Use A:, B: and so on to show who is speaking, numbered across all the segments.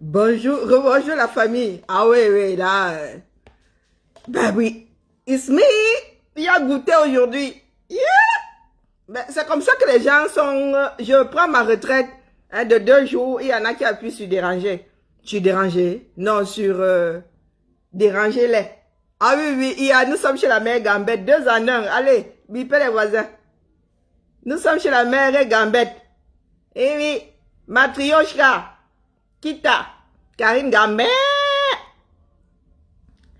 A: Bonjour, rebonjour la famille. Ah oui, oui, là. Ben oui, it's me. Il a goûté aujourd'hui. Yeah. Ben, c'est comme ça que les gens sont... je prends ma retraite de 2 jours. Il y en a qui appuient sur déranger. Sur déranger? Non, sur déranger-les. Ah oui, oui, nous sommes chez la mère Gambette. 2 en 1. Allez, bipez les voisins. Nous sommes chez la mère Gambette. Eh oui, Matrioshka. Kita, Karine Gambet,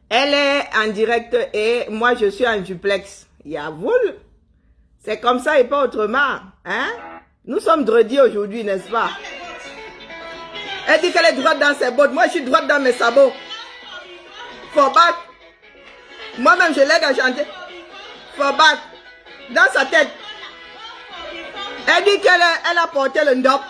A: elle est en direct et moi je suis en duplex. Yavoul, c'est comme ça et pas autrement. Hein? Nous sommes dredi aujourd'hui, n'est-ce pas? Elle dit qu'elle est droite dans ses bottes. Moi je suis droite dans mes sabots. Faut battre. Moi-même je l'aide à chanter. Faut battre. Dans sa tête. Elle dit qu'elle a porté le ndop.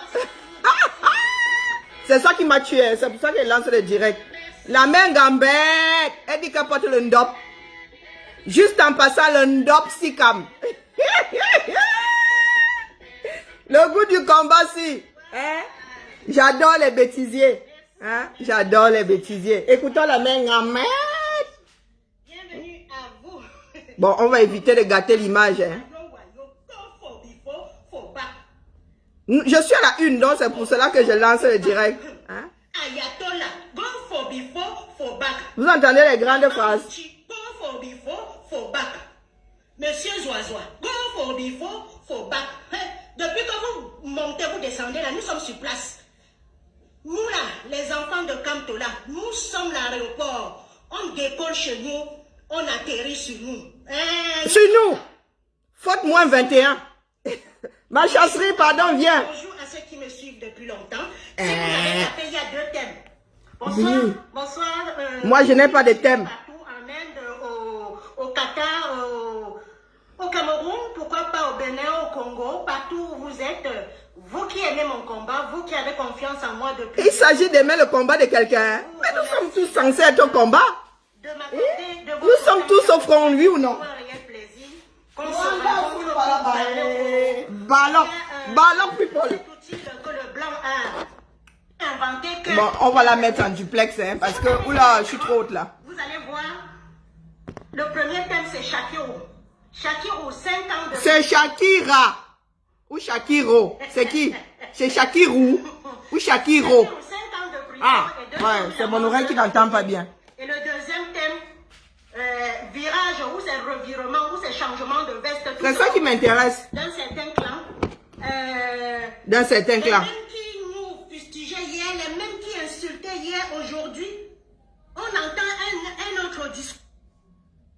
A: C'est ça qui m'a tué, c'est pour ça qu'elle lance le direct. La main Gambette, elle dit qu'elle porte le ndop. Juste en passant le ndop si calme. Le goût du combat si. Hein? J'adore les bêtisiers. Hein? J'adore les bêtisiers. Écoutons la main Gambette.
B: Bienvenue à vous.
A: Bon, on va éviter de gâter l'image. Hein? Je suis à la une, donc c'est pour cela que je lance le direct. Hein?
B: Ayatollah, go for before, for back.
A: Vous entendez les grandes phrases?
B: Go for before, for back. Monsieur Zoazoa, go for before, for back. Depuis que vous montez, vous descendez là, nous sommes sur place. Nous là, les enfants de Kamtola, nous sommes l'aéroport. On décolle chez nous, on atterrit sur nous.
A: Sur nous? Faute moins 21. Ma chasserie, pardon, viens.
B: Bonjour à ceux qui me suivent depuis longtemps. Si vous avez tapé, il y a 2 thèmes. Bonsoir.
A: Oui.
B: Bonsoir.
A: Moi, je n'ai pas de thème.
B: Partout en Inde, au Qatar, au Cameroun, pourquoi pas au Bénin, au Congo, partout où vous êtes. Vous qui aimez mon combat, vous qui avez confiance en moi depuis...
A: Il s'agit d'aimer le combat de quelqu'un. Mais nous sommes tous censés être au combat. Nous sommes tous au front, lui ou non? Ballon people. Bon, on va la mettre en duplex, hein, parce que, oula, je suis trop haute là.
B: Vous allez voir, le premier thème c'est Shakiro. Shakiro, 5 ans de...
A: C'est Shakira. Ou Shakiro. C'est qui? C'est Shakirou. Ou Shakiro.
B: 5 ans de prison.
A: Ah, ouais, c'est mon oreille qui n'entend pas bien.
B: Et le deuxième thème, virage, ou c'est revirement, ou c'est changement de veste.
A: C'est ça qui m'intéresse.
B: Dans certains clans.
A: Dans certains clans.
B: Les mêmes qui nous fustigeaient hier, les mêmes qui insultaient hier, aujourd'hui, on entend un autre discours.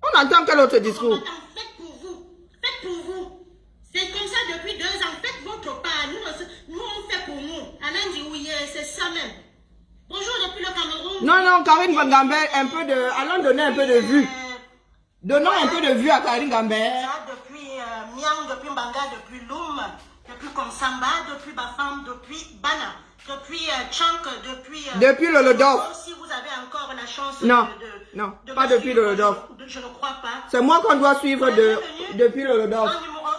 A: On entend quel autre discours?
B: Faites pour vous. Faites pour vous. C'est comme ça depuis 2 ans. Faites votre part. Nous on fait pour nous. Alain dit oui, c'est ça même. Bonjour depuis le Cameroun.
A: Non, non, Karine Gambet, allons donner un peu de vue. Donnons un peu de vue à Karine Gambet.
B: Depuis Miang, depuis Mbanga, depuis Loum, depuis Konsamba, depuis Bafam, depuis Bana, depuis Chank, depuis
A: Lolodov.
B: Si vous avez encore la chance
A: non, non, pas depuis Lolodov.
B: Je ne crois pas.
A: C'est moi qu'on doit suivre depuis Lolodov.
B: En numéro 1,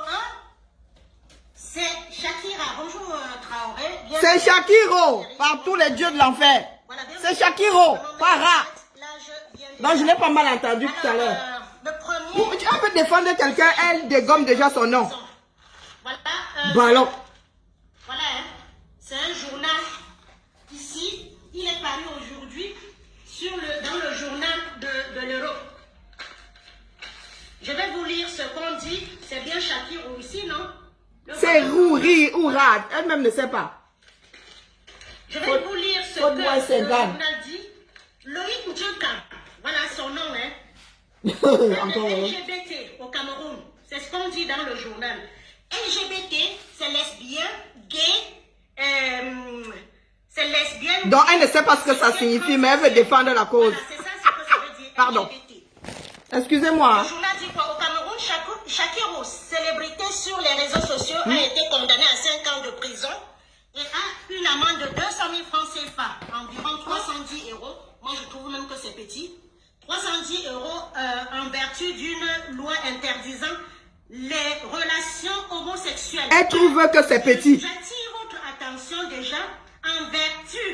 B: c'est Shakira. Bonjour Traoré.
A: C'est Shakiro, par tous les dieux de l'enfer. Voilà, c'est Shakiro, pas Ra. Donc je n'ai pas mal entendu tout à l'heure. Tu peux défendre quelqu'un, elle dégomme déjà son nom.
B: Voilà.
A: Ballon.
B: Voilà, hein. C'est un journal. Ici, il est paru aujourd'hui dans le journal de l'Europe. Je vais vous lire ce qu'on dit. C'est bien Shakiro ici, non?
A: C'est Rouri ou Rad. Elle-même ne sait pas.
B: Je vais vous lire ce que le journal dit. Loïc Ndjeka, voilà son nom, hein.
A: Encore
B: LGBT au Cameroun, c'est ce qu'on dit dans le journal. LGBT, c'est lesbien, gay, c'est lesbienne.
A: Donc elle ne sait pas ce que ça signifie, mais elle veut défendre la cause.
B: Voilà, c'est ça ce que ça veut dire.
A: Pardon.
B: LGBT.
A: Excusez-moi.
B: Le journal dit quoi? Au Cameroun, Shakiro, célébrité sur les réseaux sociaux, a été condamné à 5 ans de prison et a une amende de 200 000 francs CFA, environ 310 €. Moi, je trouve même que c'est petit. 310 € en vertu d'une loi interdisant les relations homosexuelles.
A: Elle trouve que c'est petit.
B: J'attire votre attention déjà en vertu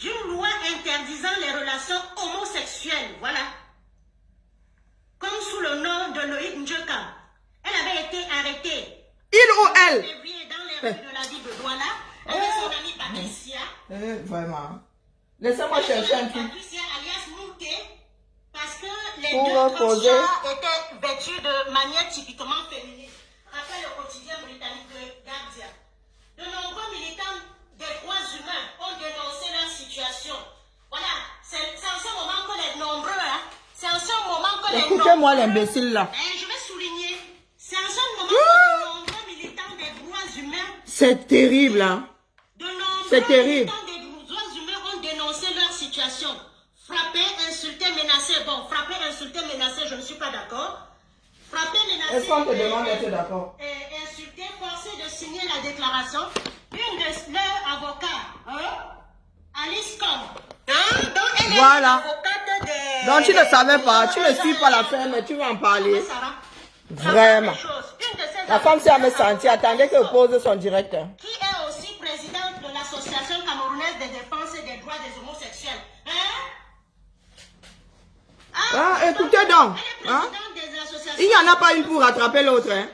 B: d'une loi interdisant les relations homosexuelles. Voilà. Comme sous le nom de Loïc Ndjeka. Elle avait été arrêtée.
A: Il ou elle?
B: Dans les rues de la ville de Douala, avec son amie Patricia.
A: Vraiment. Laissez-moi chercher un truc.
B: Patricia alias Mouté, parce que les
A: Pour
B: deux
A: poser.
B: transgenres étaient vêtus de manière typiquement féminine. Après le quotidien britannique de Guardian, de nombreux militants des droits humains ont dénoncé leur situation. Voilà, c'est en ce moment que les nombreux, c'est en ce moment que les nombreux...
A: Écoutez-moi l'imbécile là.
B: Je vais souligner, c'est en ce moment que les nombreux militants des droits humains...
A: C'est terrible, hein. C'est terrible.
B: Les droits humains ont dénoncé leur situation. Frapper, insulter, menacer. Bon, frapper, insulter, menacer, je ne suis pas d'accord. Frapper, menacer.
A: Est-ce qu'on te demande d'être d'accord?
B: Insulter, forcer de signer la déclaration. Une de leurs avocats, Alice Combe, donc elle
A: Voilà.
B: est avocate des...
A: Donc tu ne savais pas, tu ne suis pas la femme, mais tu vas en parler. Vraiment. La femme s'est jamais sentie, attendez qu'elle pose son direct.
B: Qui est aussi présidente de l'Association camerounaise de défense des droits des homosexuels.
A: Écoutez donc. Hein? Il n'y en a pas une pour rattraper l'autre. Hein?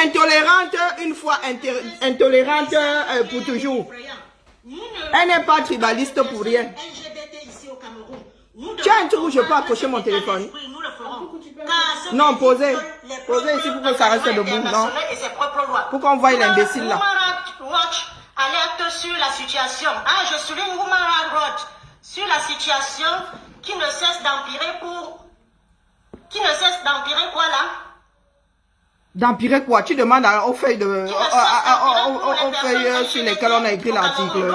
A: Intolérante une fois, intolérante pour toujours. Elle n'est pas tribaliste pour rien. Tu as un truc où je peux accrocher mon téléphone? Non, posez. Posez ici pour que ça reste debout. Non. Pour qu'on voie l'imbécile là.
B: Watch alerte sur la situation. Ah, je souligne Woman Rights Watch sur la situation qui ne cesse d'empirer pour... Qui ne cesse d'empirer quoi là?
A: D'empirer quoi? Tu demandes aux feuilles aux feuilles sur lesquelles on a écrit l'article.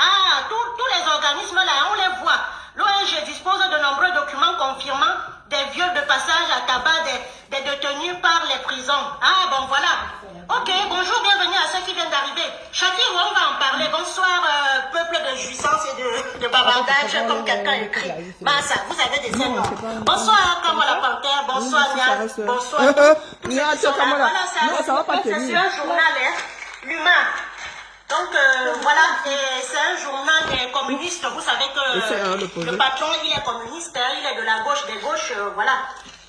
B: Ah, tous les organismes là, on les voit. L'ONG dispose de nombreux documents confirmant des viols de passage à tabac des détenus par les prisons. Ah bon voilà. Ok, bonjour, bienvenue à ceux qui viennent d'arriver. Shakir, on va en parler. Bonsoir, peuple de jouissance et de bavardage, comme quelqu'un écrit. Massa, vous avez des ailes. Bonsoir, Kamala Panthère. Bonsoir, Nia. Bonsoir. Voilà, ça va pas tenir. C'est un journal, l'humain. Donc voilà, c'est un journal des communistes. Vous savez que le patron, il est communiste, il est de la gauche, des gauches, voilà.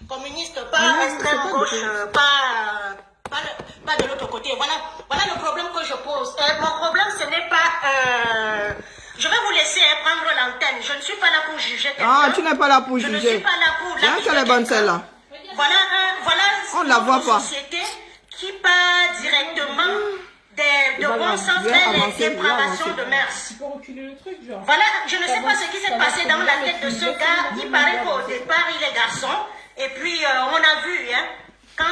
B: Communiste, pas extrême gauche, pas de l'autre côté. Voilà le problème que je pose. Mon problème, ce n'est pas... je vais vous laisser prendre l'antenne. Je ne suis pas là pour juger quelqu'un.
A: Ah, tu n'es pas là pour
B: juger. Je ne
A: juger.
B: suis pas là pour
A: juger. Quelle est bonne celle-là?
B: Voilà
A: on la voit pas.
B: Société qui part directement de bon sens vers les dépravations de mœurs. Voilà, je ne sais pas ce qui s'est passé dans la tête de ce gars. Il paraît qu'au départ, il est garçon. Et puis, on a vu, quand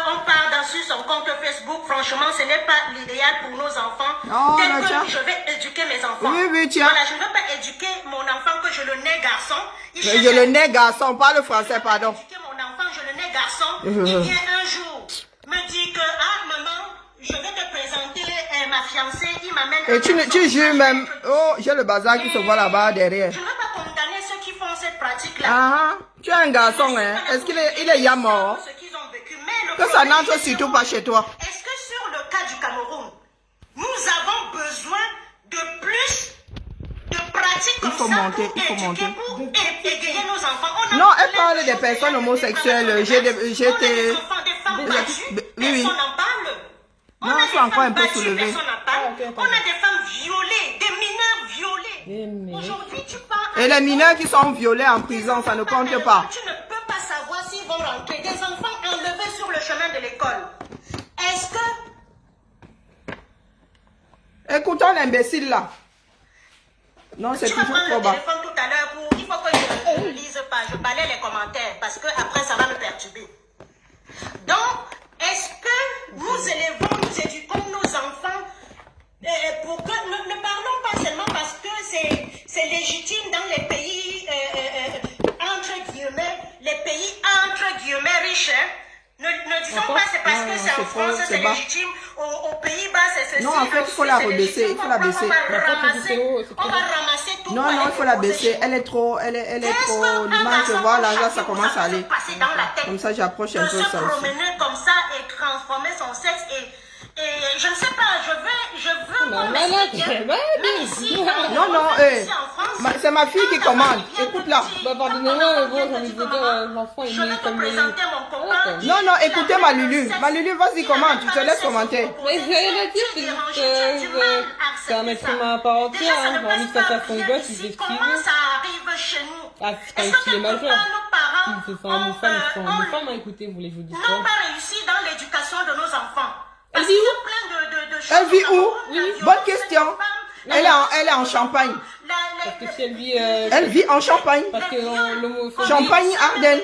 B: on part sur son compte Facebook, franchement, ce n'est pas l'idéal pour nos enfants.
A: Oh,
B: tel que je vais éduquer mes enfants.
A: Oui, tiens.
B: Voilà, je ne veux pas éduquer mon enfant que je le nais garçon.
A: Je le nais garçon, parle français, pardon.
B: Éduquer mon enfant, je le nais garçon. Il vient un jour, me dit que, maman, je vais te présenter ma fiancée, il m'amène...
A: Et tu jures même, oh, j'ai le bazar qui se voit là-bas derrière.
B: Je ne veux pas condamner ceux qui font cette pratique-là.
A: Ah, tu es un garçon, hein. Est-ce qu'il est ya mort? Que ça n'entre surtout pas chez toi.
B: Est-ce que sur le cas du Cameroun, nous avons besoin de plus de pratiques comme ça pour égayer nos enfants?
A: Non, elle parle des personnes homosexuelles. J'ai des
B: femmes battues, personne n'en parle.
A: Non, il faut encore un peu soulever.
B: On a des femmes violées, des mineurs violés. Aujourd'hui, tu parles...
A: Et les mineurs qui sont violés en prison, ça ne compte pas.
B: Tu ne peux pas savoir s'ils vont rentrer. Des enfants enlevés sur le chemin de l'école. Est-ce que...
A: Écoutons l'imbécile là. Non, c'est toujours trop bas.
B: Tu vas prendre le téléphone tout à l'heure pour... Il faut que je ne lise pas. Je balais les commentaires parce que après ça va me perturber. Donc, est-ce que nous élevons, nous éduquons nos enfants pour que... Ne parlons pas seulement parce que c'est légitime dans les pays, entre guillemets, riches. Ne disons pas c'est parce que c'est en France, c'est légitime. Aux Pays-Bas, c'est ceci.
A: Non, en fait, il faut la rebaisser. Il faut la baisser.
B: On va ramasser tout.
A: Non, il faut la baisser. Elle est trop... L'image, je vois, là, ça commence à aller. Comme ça, j'approche un peu ça aussi.
B: Se promener comme ça et transformer son sexe Et je ne sais pas, je veux
C: Non,
B: qu'on
C: malade,
B: m'explique.
C: malade.
B: Même ici,
A: Non, non,
B: ici en France,
A: c'est ma fille qui commande. Écoute-la.
C: Bah, pardonnez-moi, mais bon, j'ai envie de vous dire, l'enfant, il
B: je vais
C: est
B: te
C: comme les...
B: présenter mon copain.
A: Non, non, écoutez ma Lulu. Ma Lulu, vas-y, commande. Tu te laisses commenter.
C: Mais j'ai rien à dire, c'est juste que c'est un être humain à part entière, hein. J'ai envie que ça fasse son gosse, il s'excuse.
B: Comment ça arrive chez nous?
C: Ah, quand il est majeur. S'il se sent homme ou femme, il se sent homme ou femme, hein. Écoutez, vous voulez que je vous dise quoi?
B: N'ont pas réussi dans l'éducation de nos enfants.
C: Elle
B: Parce
C: vit
B: qu'il y
C: où?
B: a plein de choses.
A: Elle vit où?
B: Oui.
A: Bonne question. Elle est en Champagne.
C: Parce que si elle vit...
A: Elle vit en Champagne.
C: Parce que l'homophobie...
A: Champagne, Ardennes.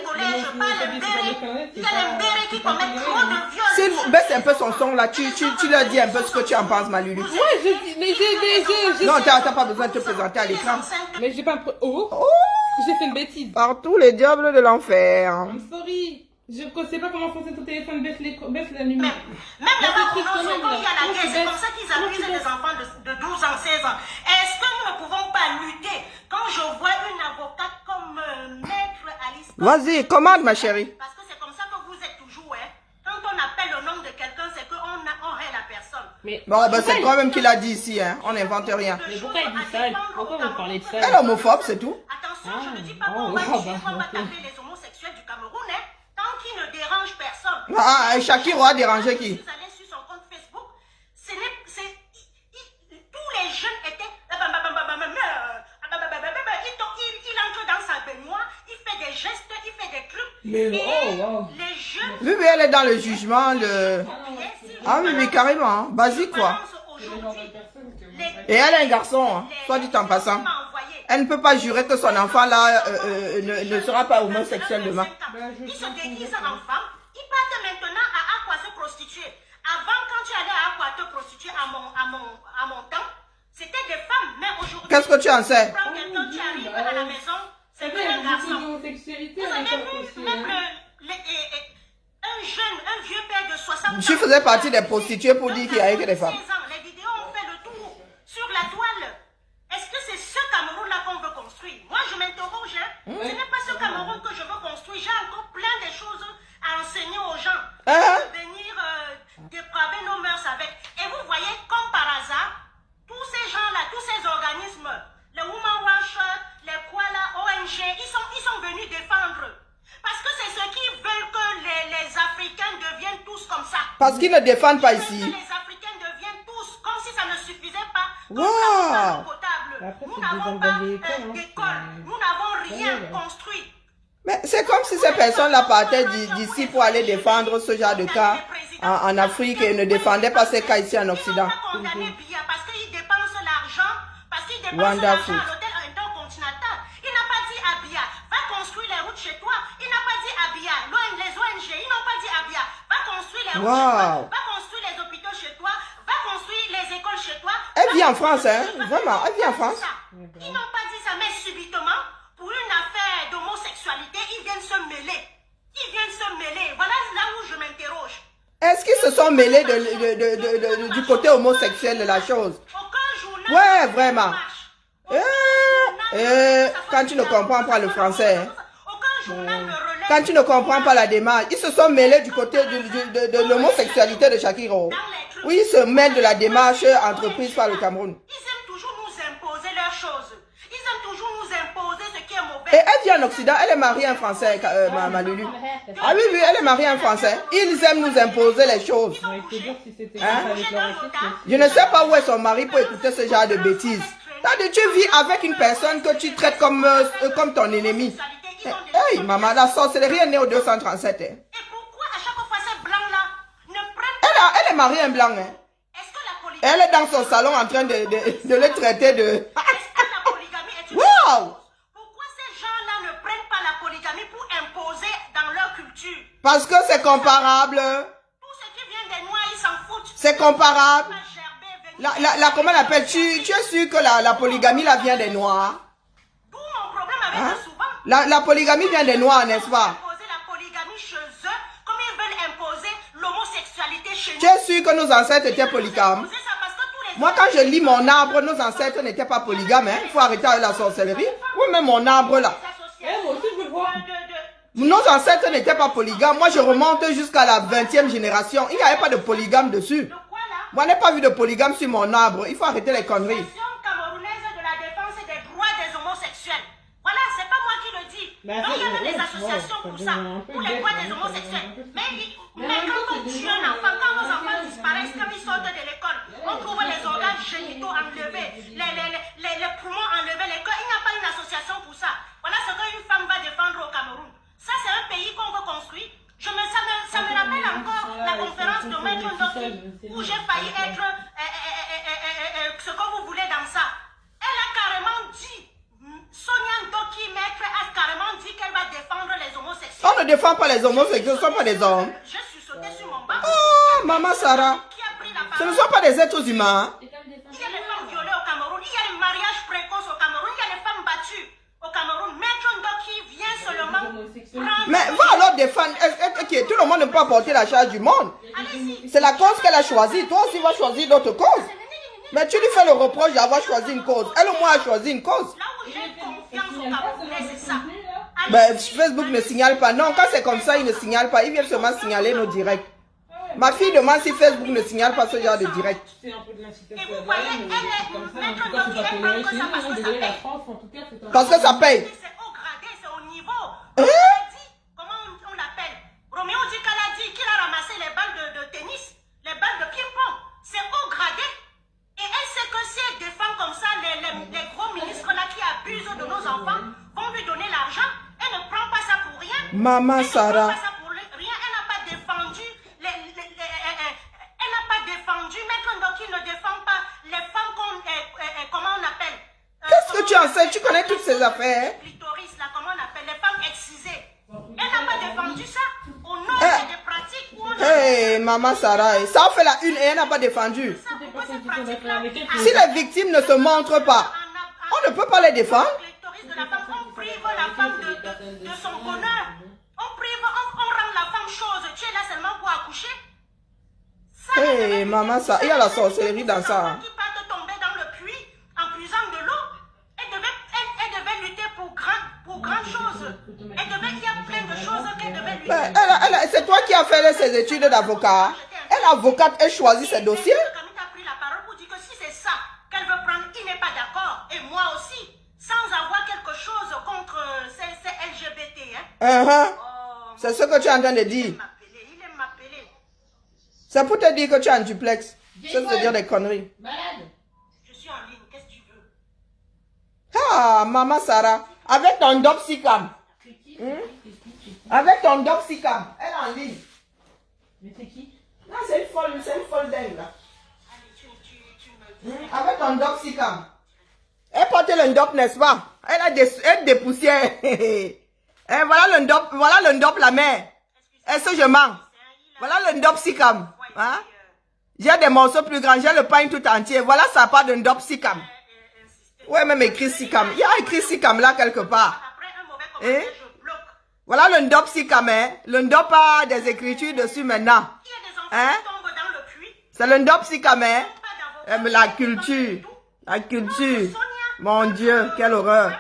A: S'il vous baisse un peu son son là, tu leur dis un peu ce que tu en penses, ma Lulu.
C: Ouais, je dis... Mais j'ai...
A: Non, t'as pas besoin de te présenter à l'écran.
C: Mais j'ai pas... Oh,
A: Oh,
C: j'ai fait une bêtise.
A: par tous les diables de l'enfer.
C: I'm sorry. Je ne sais pas comment fonctionne ton téléphone, baisse la lumière.
B: Même là-bas, quand il y a la guerre, c'est comme ça qu'ils abusent des enfants de 12 ans, 16 ans. Est-ce que nous ne pouvons pas lutter? Quand je vois une avocate comme Maître Alice...
A: Vas-y, commande, ma chérie.
B: Parce que c'est comme ça que vous êtes toujours, hein. Quand on appelle le nom de quelqu'un, c'est qu'on hait la personne.
C: Mais
A: Bon, ben, c'est toi-même qui l'a dit ici, hein. On n'invente rien.
C: Mais pourquoi il dit ça? Pourquoi vous parlez de ça?
A: Elle est homophobe, c'est tout.
B: Attention, je ne dis pas qu'on va taper les homosexuels du Cameroun, hein. Tant qu'ils ne dérangent personne.
A: Ah, et Shakiro a dérangé qui?
B: Vous allez sur son compte Facebook, tous les jeunes étaient... Il entre dans sa baignoire, il fait des gestes, il fait des trucs.
C: Mais
B: et
C: oh, wow.
B: les jeunes...
A: Oui, mais elle est dans le jugement, le... Ah oui, oui, carrément, hein. Basique, quoi. Et elle est un garçon, hein, soit dit en passant. Elle ne peut pas jurer que son enfant là ne sera pas homosexuel demain.
B: Ils se déguisent en femme. Ils partent maintenant à Aqua se prostituer. Avant, quand tu allais à Aqua te prostituer à mon temps, c'était des femmes. Mais aujourd'hui,
A: Qu'est-ce que tu en sais?
B: quand quelqu'un qui arrive à la maison, c'est que un garçon. Vous avez vu même un vieux père de 60 ans.
A: Tu faisais partie des prostituées pour dire qu'il y avait que des femmes.
B: Les vidéos ont fait le tour sur la toile. Est-ce que c'est ce Cameroun-là qu'on veut construire? Moi, je m'interroge. Ce n'est pas ce Cameroun que je veux construire. J'ai encore plein de choses à enseigner aux gens. Venir dépraver nos mœurs avec. Et vous voyez, comme par hasard, tous ces gens-là, tous ces organismes, les Women Watch, les Koala, ONG, ils sont venus défendre. Parce que c'est ceux qui veulent que les Africains deviennent tous comme ça.
A: Parce qu'ils ne défendent pas
B: Ils veulent
A: ici.
B: que les Africains deviennent tous comme si ça ne suffisait pas.
A: Wow.
B: Nous n'avons pas d'école, nous n'avons rien construit.
A: Mais c'est comme si ces personnes-là partaient d'ici pour aller défendre ce genre de cas en Afrique et ne défendaient pas ces cas ici en Occident.
B: Parce qu'ils dépensent l'argent, parce qu'ils dépensent
A: Wonderful.
B: l'argent à l'hôtel intercontinental. Il n'a pas dit à Bia, va construire les routes chez toi. Il n'a pas dit à Bia, les ONG, ils n'ont pas dit à Bia, va construire les routes chez toi, va construire les hôpitaux chez toi, va construire les écoles chez toi.
A: Elle vit en France, hein? Vraiment, elle vit en France.
B: Ils n'ont pas dit ça, mais subitement, pour une affaire d'homosexualité, ils viennent se mêler. Ils viennent se mêler. Voilà là où je m'interroge.
A: Est-ce qu'ils se sont mêlés du côté homosexuel de la chose?
B: Aucun journal.
A: Ouais, vraiment. Quand tu ne comprends pas le français, hein?
B: Aucun journal ne relaie.
A: Quand tu ne comprends pas la démarche, ils se sont mêlés du côté de l'homosexualité de Shakiro. Oui, ils se mêlent de la démarche entreprise par le Cameroun.
B: Ils aiment toujours nous imposer leurs choses. Ils aiment toujours nous imposer ce qui est mauvais.
A: Et elle vit en Occident, elle est mariée à un Français, ma Lulu. Ah oui, oui, elle est mariée à un Français. Ils aiment nous imposer les choses. Je ne sais pas où est son mari pour écouter ce genre de bêtises. Tu vis avec une personne que tu traites comme ton ennemi. Hey, maman, la sorcellerie est née au 237.
B: Et pourquoi à chaque fois ces blancs-là ne prennent pas...
A: Elle est mariée à un blanc. Hein.
B: Est-ce que la polygamie...
A: Elle est dans son salon en train de le traiter de...
B: Est-ce que la polygamie est une...
A: Wow!
B: Pourquoi ces gens-là ne prennent pas la polygamie pour imposer dans leur culture?
A: Parce que c'est comparable.
B: Tout ce qui vient des Noirs, ils s'en foutent.
A: C'est comparable. Comment on appelle? Tu es sûr que la polygamie là vient des Noirs?
B: D'où mon problème avec
A: Hein?
B: eux souvent.
A: La polygamie vient des Noirs, n'est-ce pas?
B: Imposer la polygamie chez eux, comme ils veulent imposer l'homosexualité chez nous.
A: Tu es sûr que nos ancêtres étaient polygames?
B: Imposer ça parce que tous les
A: Moi, quand je lis mon arbre, nos ancêtres n'étaient pas polygames. Hein? Il faut arrêter avec la sorcellerie. Oui, mais mon arbre là.
C: Moi aussi, je veux le voir.
A: Nos ancêtres n'étaient pas polygames. Moi, je remonte jusqu'à la 20e génération. Il n'y avait pas de polygame dessus.
B: De quoi là?
A: Moi, je n'ai pas vu de polygame sur mon arbre. Il faut arrêter les conneries.
B: L'association camerounaise de la défense des droits des homosexuels. Voilà, c'est pas moi qui le dis. Donc, il y a des associations pour ça, pour les droits des homosexuels. Mais quand on tue un enfant, quand nos enfants disparaissent, quand ils sortent de l'école, on trouve les organes génitaux enlevés, les poumons enlevés, les cœurs. Il n'y a pas une association pour ça. Voilà ce qu'une femme va défendre au Cameroun. Ça, c'est un pays qu'on veut construire. Ça me rappelle encore la conférence de Maître Ndoki où j'ai failli être ce que vous voulez dans ça. Elle a carrément dit, Sonia Ndoki, maître, a carrément dit qu'elle va défendre les homosexuels.
A: On ne défend pas les homosexuels, ce ne sont pas des hommes.
B: Je suis sautée sur mon banc.
A: Oh, maman Sarah.
B: Qui a pris la
A: Ce
B: parole?
A: ne sont pas des êtres humains.
B: Il y a des femmes violées au Cameroun, il y a les mariages précoces au Cameroun, il y a les femmes battues au Cameroun. Maître Ndoki vient seulement prendre...
A: Mais va alors défendre. Tout le monde ne peut pas porter la charge du monde.
B: Allez-y.
A: C'est la cause qu'elle a choisie. Toi aussi, va choisir d'autres causes. Mais tu lui fais le reproche d'avoir choisi une cause. Elle au moins a choisi une cause.
B: Là où j'ai confiance au Camerounais, c'est ça.
A: Ben, Facebook ne signale pas. Non, quand c'est comme ça, il ne signale pas. Ils viennent seulement signaler nos directs. Ma fille demande si Facebook ne signale pas ce genre de direct.
B: Et vous voyez, Maître Ndoki, elle prend que ça parce que ça paye.
A: Parce que ça paye.
B: C'est au gradé, c'est au niveau.
A: Hein?
B: Comment on l'appelle? Roméo Dikal a dit qu'il a ramassé les balles de tennis, les balles de ping-pong. C'est au gradé. Et elle sait que si elle défend comme ça les gros ministres là qui abusent de nos enfants vont lui donner l'argent. Elle ne prend pas ça pour rien.
A: Maman
B: Elle
A: Sarah.
B: ne prend pas ça pour rien. Elle n'a pas défendu. Elle n'a pas défendu. Maître Ndoki ne défend pas les femmes comment on appelle?
A: Qu'est-ce que tu en sais? Tu connais toutes ces affaires.
B: Clitoris là, comment on appelle? Les femmes excisées. Elle n'a pas défendu ça. Au nom des pratiques où on
A: Hey, maman Sarah. Ça a fait la une et elle n'a pas défendu. Si les victimes ne se montrent pas, on ne peut pas les défendre.
B: De la femme, on prive la femme de son bonheur. On rend la femme chose. Tu es là seulement pour accoucher.
A: Hey, maman, ça, il y a la sorcellerie dans ça.
B: Qui partent tomber dans le puits en puisant de l'eau. Elle devait lutter pour grandes choses. Il y a plein de choses qu'elle devait lutter.
A: C'est toi qui as fait ses études d'avocat. Elle est avocate, elle choisit ses dossiers.
B: Camille a pris la parole pour dire que si c'est ça qu'elle veut prendre, il n'est pas d'accord. Et moi aussi. Sans avoir quelque chose contre ces LGBT. Hein?
A: C'est ce que tu es en train de dire.
B: Il aime m'appeler.
A: C'est pour te dire que tu es en duplex. Ça veut dire des conneries.
B: Je suis en ligne, qu'est-ce que tu veux?
A: Ah, maman Sarah. Avec ton Dopsicam. Avec ton Dopsicam. Elle est en ligne.
C: Mais c'est qui?
A: Non, c'est une folle dingue là.
B: Allez, tu me...
A: Avec ton Dopsicam. Elle porte le ndop, n'est-ce pas? Elle a des poussières. Et voilà le ndop, la mère. Est-ce que je mens? Voilà le ndop sikam. Hein? J'ai des morceaux plus grands, j'ai le pain tout entier. Voilà ça part de ndop sikam. Ouais, même écrit sikam. Il y a écrit sikam là quelque part. Hein? Voilà le ndop sikam. Hein? Le ndop a des écritures dessus maintenant. Hein? C'est le ndop sikam. Hein? La culture. La culture. Mon Dieu, quelle horreur.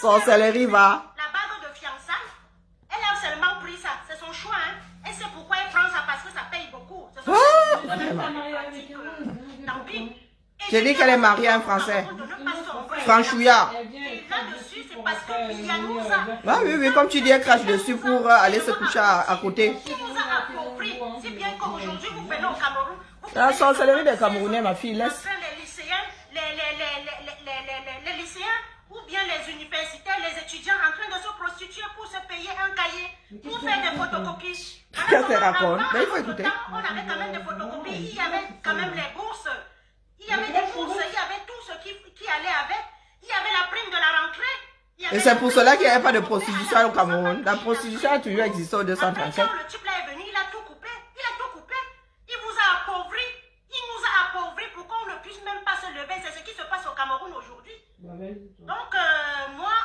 A: Sorcellerie, va.
B: La bague de fiançailles, elle a seulement pris ça. C'est son choix. Hein. Et c'est pourquoi elle prend ça parce que ça paye beaucoup. C'est son Tant pis.
A: J'ai dit qu'elle est mariée à un Français. Franchouillard.
B: Et là-dessus, c'est parce qu'il y a nous ça.
A: Ah, oui, comme tu dis, elle crache dessus pour aller se coucher à côté.
B: Qui nous a appauvris. C'est bien qu'aujourd'hui, vous venez au Cameroun.
A: La sorcellerie des Camerounais, ma fille, laisse.
B: Les lycéens, les lycéens ou bien les universitaires, les étudiants en train de se prostituer pour se payer un cahier, pour faire des photocopies.
A: Qu'est-ce qu'elle raconte? Ben, il faut écouter.
B: On avait quand même des photocopies, il y avait quand même les bourses, il y avait des bourses, il y avait tout ce qui allait avec, il y avait la prime de la rentrée.
A: Et c'est pour cela qu'il n'y avait pas de prostitution au Cameroun. La prostitution a toujours existé au 237.
B: Quand le type là est venu, il a tout coupé, il vous a appauvri. Il nous a appauvris pour qu'on ne puisse même pas se lever. C'est ce qui se passe au Cameroun aujourd'hui. Donc, moi,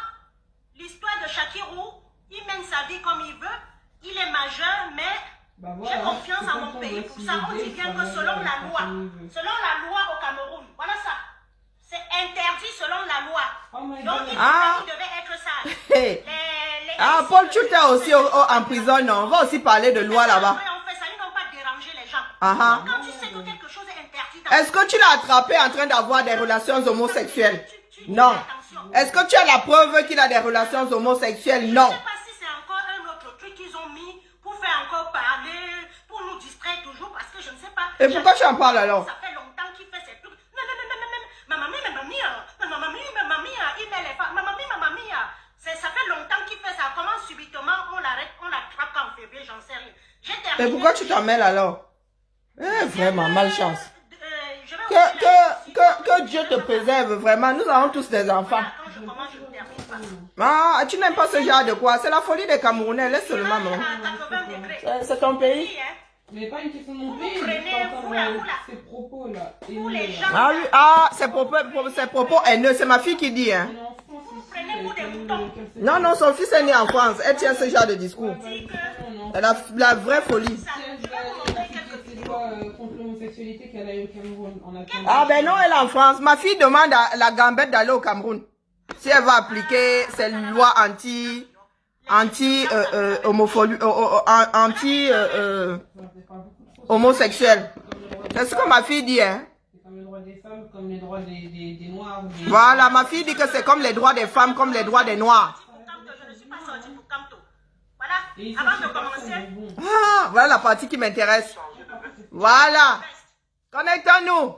B: l'histoire de Shakirou, il mène sa vie comme il veut. Il est majeur, mais j'ai confiance en mon pays. Pour ça, on dit bien que selon la loi au Cameroun, voilà ça. C'est interdit selon la loi. Donc, il devait être sage.
A: Paul Chouta aussi en prison, non? On va aussi parler de loi là-bas.
B: On fait ça, ils n'ont pas dérangé les gens.
A: Aha.
B: Quand tu sais que quelque chose
A: Est-ce que tu l'as attrapé en train d'avoir des relations homosexuelles? Non. Est-ce que tu as la preuve qu'il a des relations homosexuelles? Non.
B: Je ne sais pas si c'est encore un autre truc qu'ils ont mis pour faire encore parler, pour nous distraire toujours, parce que je ne sais pas.
A: Et pourquoi tu en parles alors?
B: Ça fait longtemps qu'il fait ces trucs. Ma mamie, il met les femmes. Ma mamie. Ça fait longtemps qu'il fait ça. Comment subitement on l'arrête, on l'attrape en février, j'en sais rien.
A: Et pourquoi tu t'en mêles alors? Vraiment, malchance.
B: Je vais
A: Que Dieu te préserve, vraiment. Nous avons tous des enfants.
B: Quand je commence, je ne termine pas.
A: Ah, tu n'aimes pas ce genre de quoi? C'est la folie des Camerounais, laisse seulement.
B: À 80 degrés.
A: C'est ton pays?
B: Oui, hein.
C: Mais pas une question de mon pays, ces propos-là.
B: Pour les gens.
A: Ah oui, ces propos haineux, c'est ma fille qui dit, hein.
B: Vous prenez pour des moutons.
A: Non, son fils est né en France. Elle tient ce genre de discours. Elle a la vraie folie.
C: Contre l'homosexualité qu'elle a eu au Cameroun.
A: Ah ben non, elle est en France. Ma fille demande à la gambette d'aller au Cameroun. Si elle va appliquer ces lois homosexuelles. C'est ce que ma fille dit, hein.
C: C'est comme le droit des femmes, comme les droits des Noirs.
A: Voilà, ma fille dit que c'est comme les droits des femmes, comme les droits des Noirs.
B: Je ne suis pas sortie pour Camto. Voilà, avant de commencer.
A: Ah, voilà la partie qui m'intéresse. Voilà. Connectons-nous.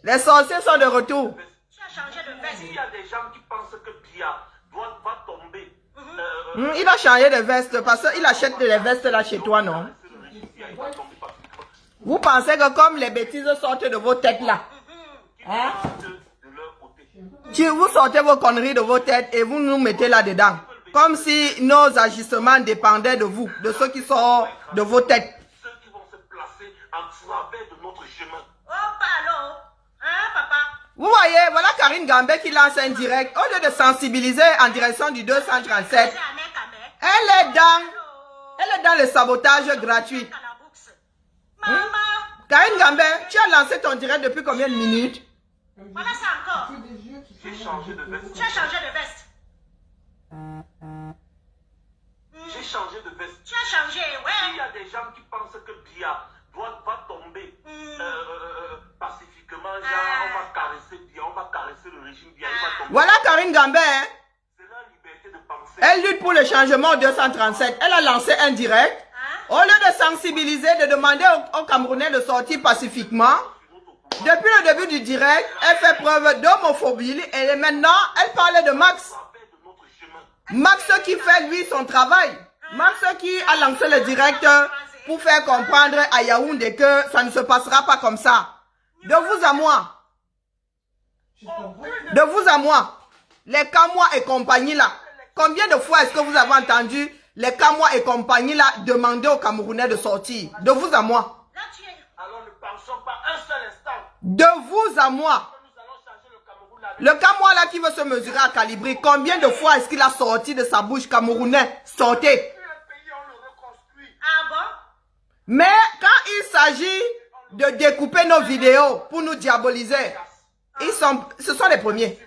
A: Les sorciers sont de retour.
B: Tu as changé de veste.
D: Il y a des gens qui pensent que Bia va tomber.
A: Il a changé de veste parce qu'il achète des vestes là chez toi, non? Vous pensez que comme les bêtises sortent de vos têtes là, hein? Vous sortez vos conneries de vos têtes et vous nous mettez là-dedans. Comme si nos agissements dépendaient de vous, de ceux qui sortent de vos têtes.
D: Ceux qui vont se placer en travers de notre chemin.
B: Oh, pardon. Hein, papa?
A: Vous voyez, voilà Karine Gambé qui lance un direct. Au lieu de sensibiliser en direction du 237, elle est dans le sabotage gratuit. Karine Gambé, tu as lancé ton direct depuis combien de minutes?
B: Voilà ça encore.
D: J'ai changé de veste.
B: Tu as changé de veste.
D: J'ai changé de veste.
B: Tu as changé,
D: Il
B: ouais.
D: y a des gens qui pensent que Bia va tomber pacifiquement. Genre, on va caresser Bia, on va caresser le régime Bia. Il va tomber.
A: Voilà Karine Gambé, hein?
D: C'est leur liberté de penser.
A: Elle lutte pour le changement au 237. Elle a lancé un direct. Au lieu de sensibiliser, de demander aux Camerounais de sortir pacifiquement, depuis le début du direct, elle fait preuve d'homophobie et maintenant, elle parlait de Max. Max qui fait, lui, son travail. Max qui a lancé le direct pour faire comprendre à Yaoundé que ça ne se passera pas comme ça. De vous à moi. De vous à moi. Les Camois et compagnie là. Combien de fois est-ce que vous avez entendu les Camois et compagnie là demander aux Camerounais de sortir? De vous à moi.
D: Alors ne pensons pas un seul instant.
A: De vous à moi.
D: Nous allons changer le Cameroun là.
A: Le Camois là qui veut se mesurer à Calibri, combien de fois est-ce qu'il a sorti de sa bouche Camerounais? Sortez.
D: Un pays, on le reconstruit.
B: Ah bon?
A: Mais quand il s'agit de découper nos vidéos pour nous diaboliser, ce sont les premiers.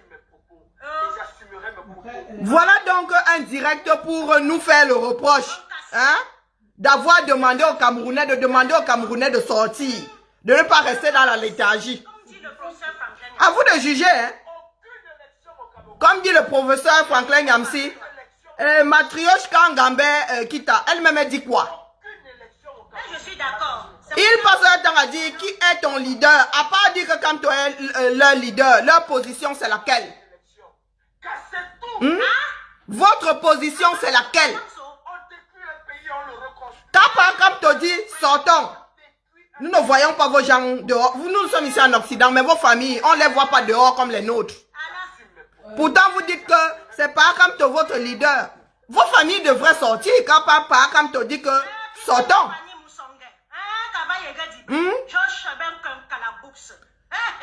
A: Voilà donc un direct pour nous faire le reproche, hein, d'avoir demandé aux Camerounais, de sortir, de ne pas rester dans la léthargie. À vous de juger, hein. Comme dit le professeur Franklin Yamsi, Matrioshka Ngambé Kita, elle-même dit quoi?
B: Je suis d'accord.
A: Il passe le temps à dire qui est ton leader, à part dire que quand tu es leur leader, leur position c'est laquelle? Votre position c'est laquelle? Quand te dit sortons, nous ne voyons pas vos gens dehors. Nous sommes ici en Occident, mais vos familles, on ne les voit pas dehors comme les nôtres. Pourtant, vous dites que c'est pas comme votre leader. Vos familles devraient sortir quand papa, comme te dit que sortons.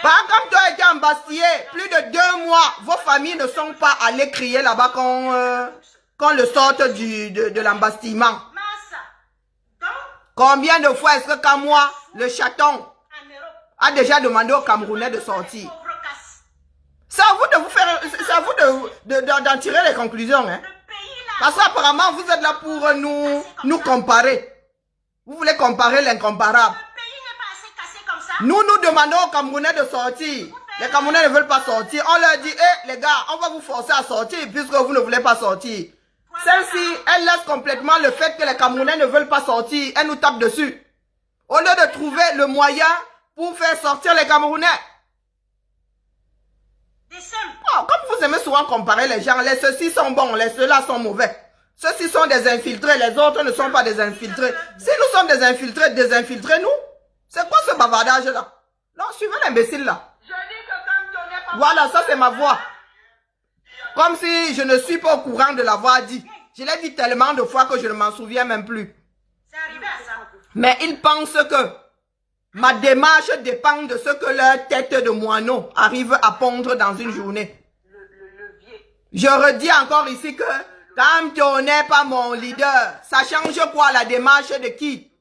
A: Par comme tu as été embastillé plus de 2 mois, vos familles ne sont pas allées crier là-bas qu'on le sorte de l'embastillement. Combien de fois est-ce que comme moi, le chaton, a déjà demandé aux Camerounais de sortir? C'est à vous de vous faire, c'est à vous d'en tirer les conclusions, hein. Parce qu'apparemment, vous êtes là pour nous comparer. Vous voulez comparer l'incomparable.
B: Le pays n'est pas assez cassé comme ça.
A: Nous demandons aux Camerounais de sortir. Les Camerounais ne veulent pas sortir. On leur dit, les gars, on va vous forcer à sortir puisque vous ne voulez pas sortir. Celle-ci, elle laisse complètement le fait que les Camerounais ne veulent pas sortir. Elle nous tape dessus. Au lieu de trouver le moyen pour faire sortir les Camerounais. Oh, comme vous aimez souvent comparer les gens, les ceux-ci sont bons, les ceux-là sont mauvais. Ceux-ci sont des infiltrés, les autres ne sont pas des infiltrés. Si nous sommes des infiltrés, désinfiltrez-nous. C'est quoi ce bavardage-là? Non, suivez l'imbécile là. Voilà, ça c'est ma voix. Comme si je ne suis pas au courant de l'avoir dit. Je l'ai dit tellement de fois que je ne m'en souviens même plus. Mais ils pensent que ma démarche dépend de ce que leur tête de moineau arrive à pondre dans une journée. Je redis encore ici que quand tu n'es pas mon leader, ça change quoi la démarche de qui?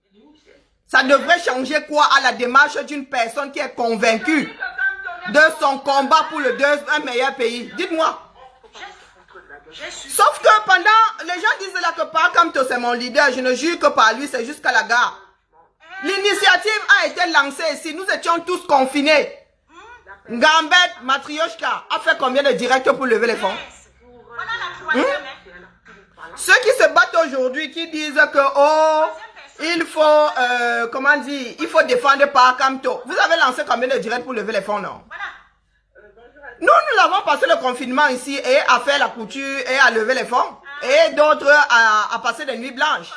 A: Ça devrait changer quoi à la démarche d'une personne qui est convaincue de son combat pour un meilleur pays? Dites-moi. Sauf que pendant, les gens disent là que par Kamto c'est mon leader, je ne jure que par lui, c'est jusqu'à la gare. L'initiative a été lancée ici, nous étions tous confinés. Ngambet Matrioshka a fait combien de directs pour lever les fonds? Ceux qui se battent aujourd'hui, qui disent que, oh, il faut, comment dire, il faut défendre par Kamto. Vous avez lancé combien de directs pour lever les fonds, non? Nous avons passé le confinement ici et à faire la couture et à lever les fonds. Et d'autres à passer des nuits blanches.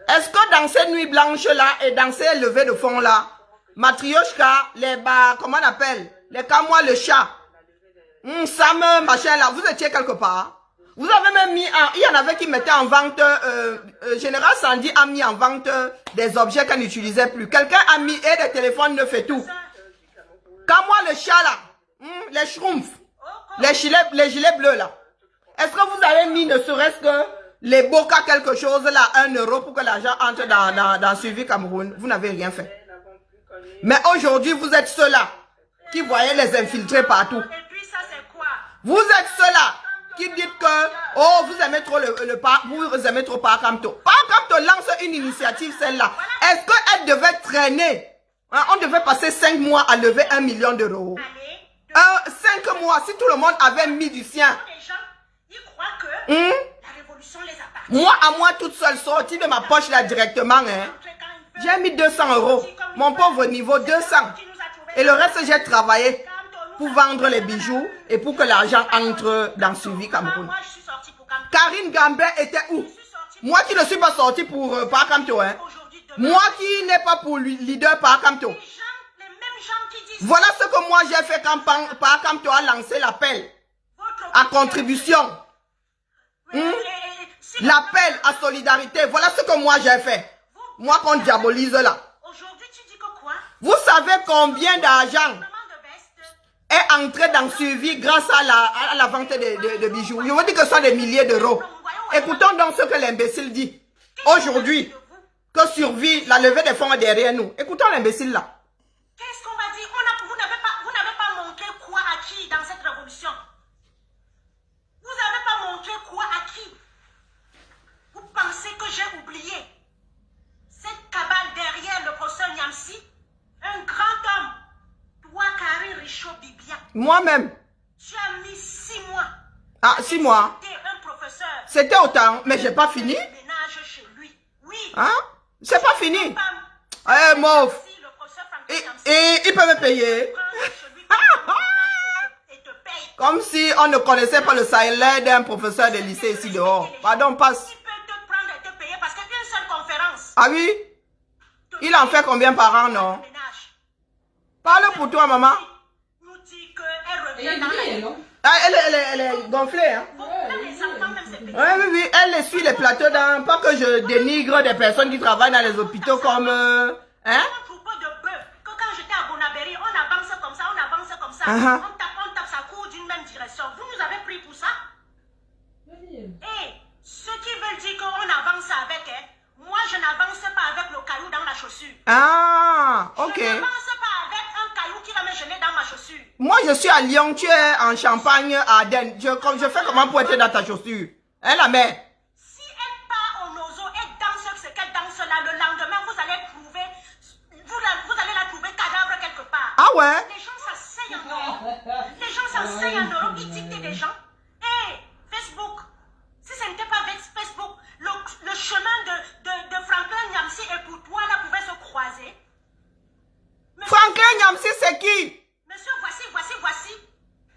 A: Est-ce que dans ces nuits blanches-là et dans ces levées de fonds-là, Matrioshka, comment on appelle? Les Kamois, le chat, Sam, machin-là, vous étiez quelque part? Vous avez même mis, il y en avait qui mettaient en vente, Général Sandy a mis en vente des objets qu'on n'utilisait plus. Quelqu'un a mis et des téléphones neufs et tout. Kamois, le chat là. Les schtroumpfs, les gilets bleus là. Est-ce que vous avez mis ne serait-ce que les boca quelque chose là, 1 euro pour que l'argent entre dans Suivi Cameroun? Vous n'avez rien fait. Mais aujourd'hui, vous êtes ceux-là qui voyaient les infiltrés partout. Vous êtes ceux-là qui dites que, oh, vous aimez trop vous aimez trop Par Kamto. Par Kamto lance une initiative, celle-là. Est-ce qu'elle devait traîner? On devait passer 5 mois à lever 1 million d'euros. 5 mois, si tout le monde avait mis du sien. Moi, à moi toute seule, sortie de ma poche là directement, j'ai mis 200 euros. Mon pauvre niveau, 200. Et le reste, j'ai travaillé pour vendre les bijoux et pour que l'argent entre dans Suivi Cameroun. Karine Gambé était où? Moi qui ne suis pas sortie pour Par Kamto, Moi qui n'ai pas pour leader Par Kamto. Voilà ce que moi j'ai fait quand Par Kamto a lancé l'appel à contribution. L'appel à solidarité. Voilà ce que moi j'ai fait. Moi qu'on diabolise là. Vous savez combien d'argent est entré dans Suivi grâce à la vente de bijoux? Je vous dis que ce sont des milliers d'euros. Écoutons donc ce que l'imbécile dit. Aujourd'hui, que survit la levée des fonds est derrière nous. Écoutons l'imbécile là.
B: Qu'est-ce qu'on va dire? Vous n'avez pas montré quoi à qui dans cette révolution? Vous n'avez pas montré quoi à qui? Vous pensez que j'ai oublié cette cabale derrière le professeur Niamsi? Un grand homme. Toi, Karine Richaud Bibia.
A: Moi-même.
B: Tu as mis 6 mois.
A: Ah, 6 mois.
B: C'était un professeur.
A: C'était autant, mais j'ai pas fini.
B: Ménage chez lui. Oui.
A: Hein? C'est pas fini. Eh, Mof. Et il peut me payer. Comme si on ne connaissait pas le salaire d'un professeur de lycée ici dehors. Pardon, passe.
B: Il peut te prendre et te payer parce qu'il y a une seule conférence.
A: Ah oui? Il en fait combien par an, non? Parle pour toi, maman.
B: Nous dit qu'elle revient dans la...
A: Ah, elle est gonflée, hein? Oui. Elle suit les plateaux dans... Pas que je dénigre des personnes qui travaillent dans les hôpitaux comme... Hein?
B: Un troupeau de bœufs. Que quand j'étais à Bonabéry, on avance comme ça. On tape, ça court d'une même direction. Vous nous avez pris pour ça? Et ceux qui veulent dire qu'on avance avec elle, moi je n'avance pas avec le caillou dans la chaussure.
A: Ah, ok.
B: Je n'avance pas avec un caillou qui va me gêner dans ma chaussure.
A: Moi je suis à Lyon, tu es en Champagne, à Aden. Je fais comment pour être dans ta chaussure? Hein, la mère?
B: Si elle part au nozo et danse ce qu'elle danse là, le lendemain, vous allez trouver, vous allez la trouver cadavre.
A: Ah ouais?
B: Les gens s'asseyent en Europe. Les gens s'asseyent en Europe, ils dictent des gens. Et Facebook, si ce n'était pas avec Facebook, le chemin de Franklin Nyamsi et pour toi là pouvait se croiser. Monsieur,
A: Franklin Nyamsi, c'est qui?
B: monsieur, voici.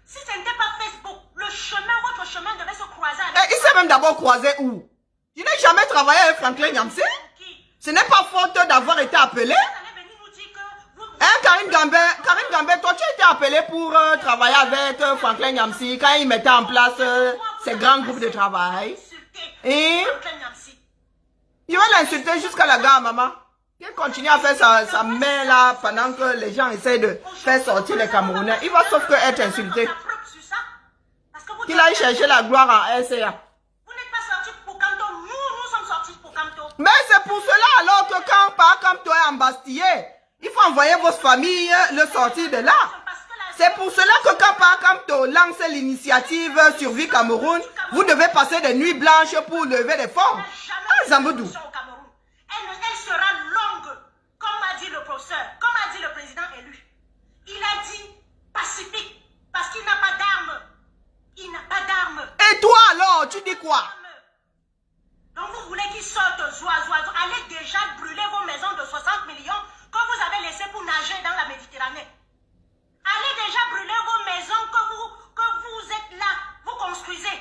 B: Si ce n'était pas Facebook, votre chemin devait se croiser avec
A: Il s'est même d'abord croisé où? Je n'ai jamais travaillé avec Franklin Nyamsi.
B: qui?
A: Ce n'est pas faute d'avoir été appelé.
B: Vous allez venir nous dire que vous...
A: Hein, Karine Gambé, toi tu as été appelé pour travailler avec Franklin Nyamsi quand il mettait en place ses grands groupes de travail. Et il va l'insulter jusqu'à la gare, maman. Il continue à faire sa main là pendant que les gens essaient de faire sortir les Camerounais. Il va sauf que être insulté. Qu'il aille chercher la gloire en RCA.
B: Vous n'êtes pas sortis pour Camto, nous sommes sortis pour Camto.
A: Mais c'est pour cela alors que quand par Camto est embastillé, il faut envoyer votre famille le sortir de là. C'est pour cela que quand par Camto lance l'initiative Survie Cameroun, vous devez passer des nuits blanches pour lever des fonds. Ah, Zambodou.
B: Elle sera longue, comme a dit le professeur, comme a dit le président élu. Il a dit pacifique, parce qu'il n'a pas d'armes. Il n'a pas d'armes.
A: Et toi alors, tu dis quoi?
B: Donc vous voulez qu'il sorte allez déjà brûler vos maisons de 60 millions que vous avez laissées pour nager dans la Méditerranée. Allez déjà brûler vos maisons que vous êtes là, vous construisez.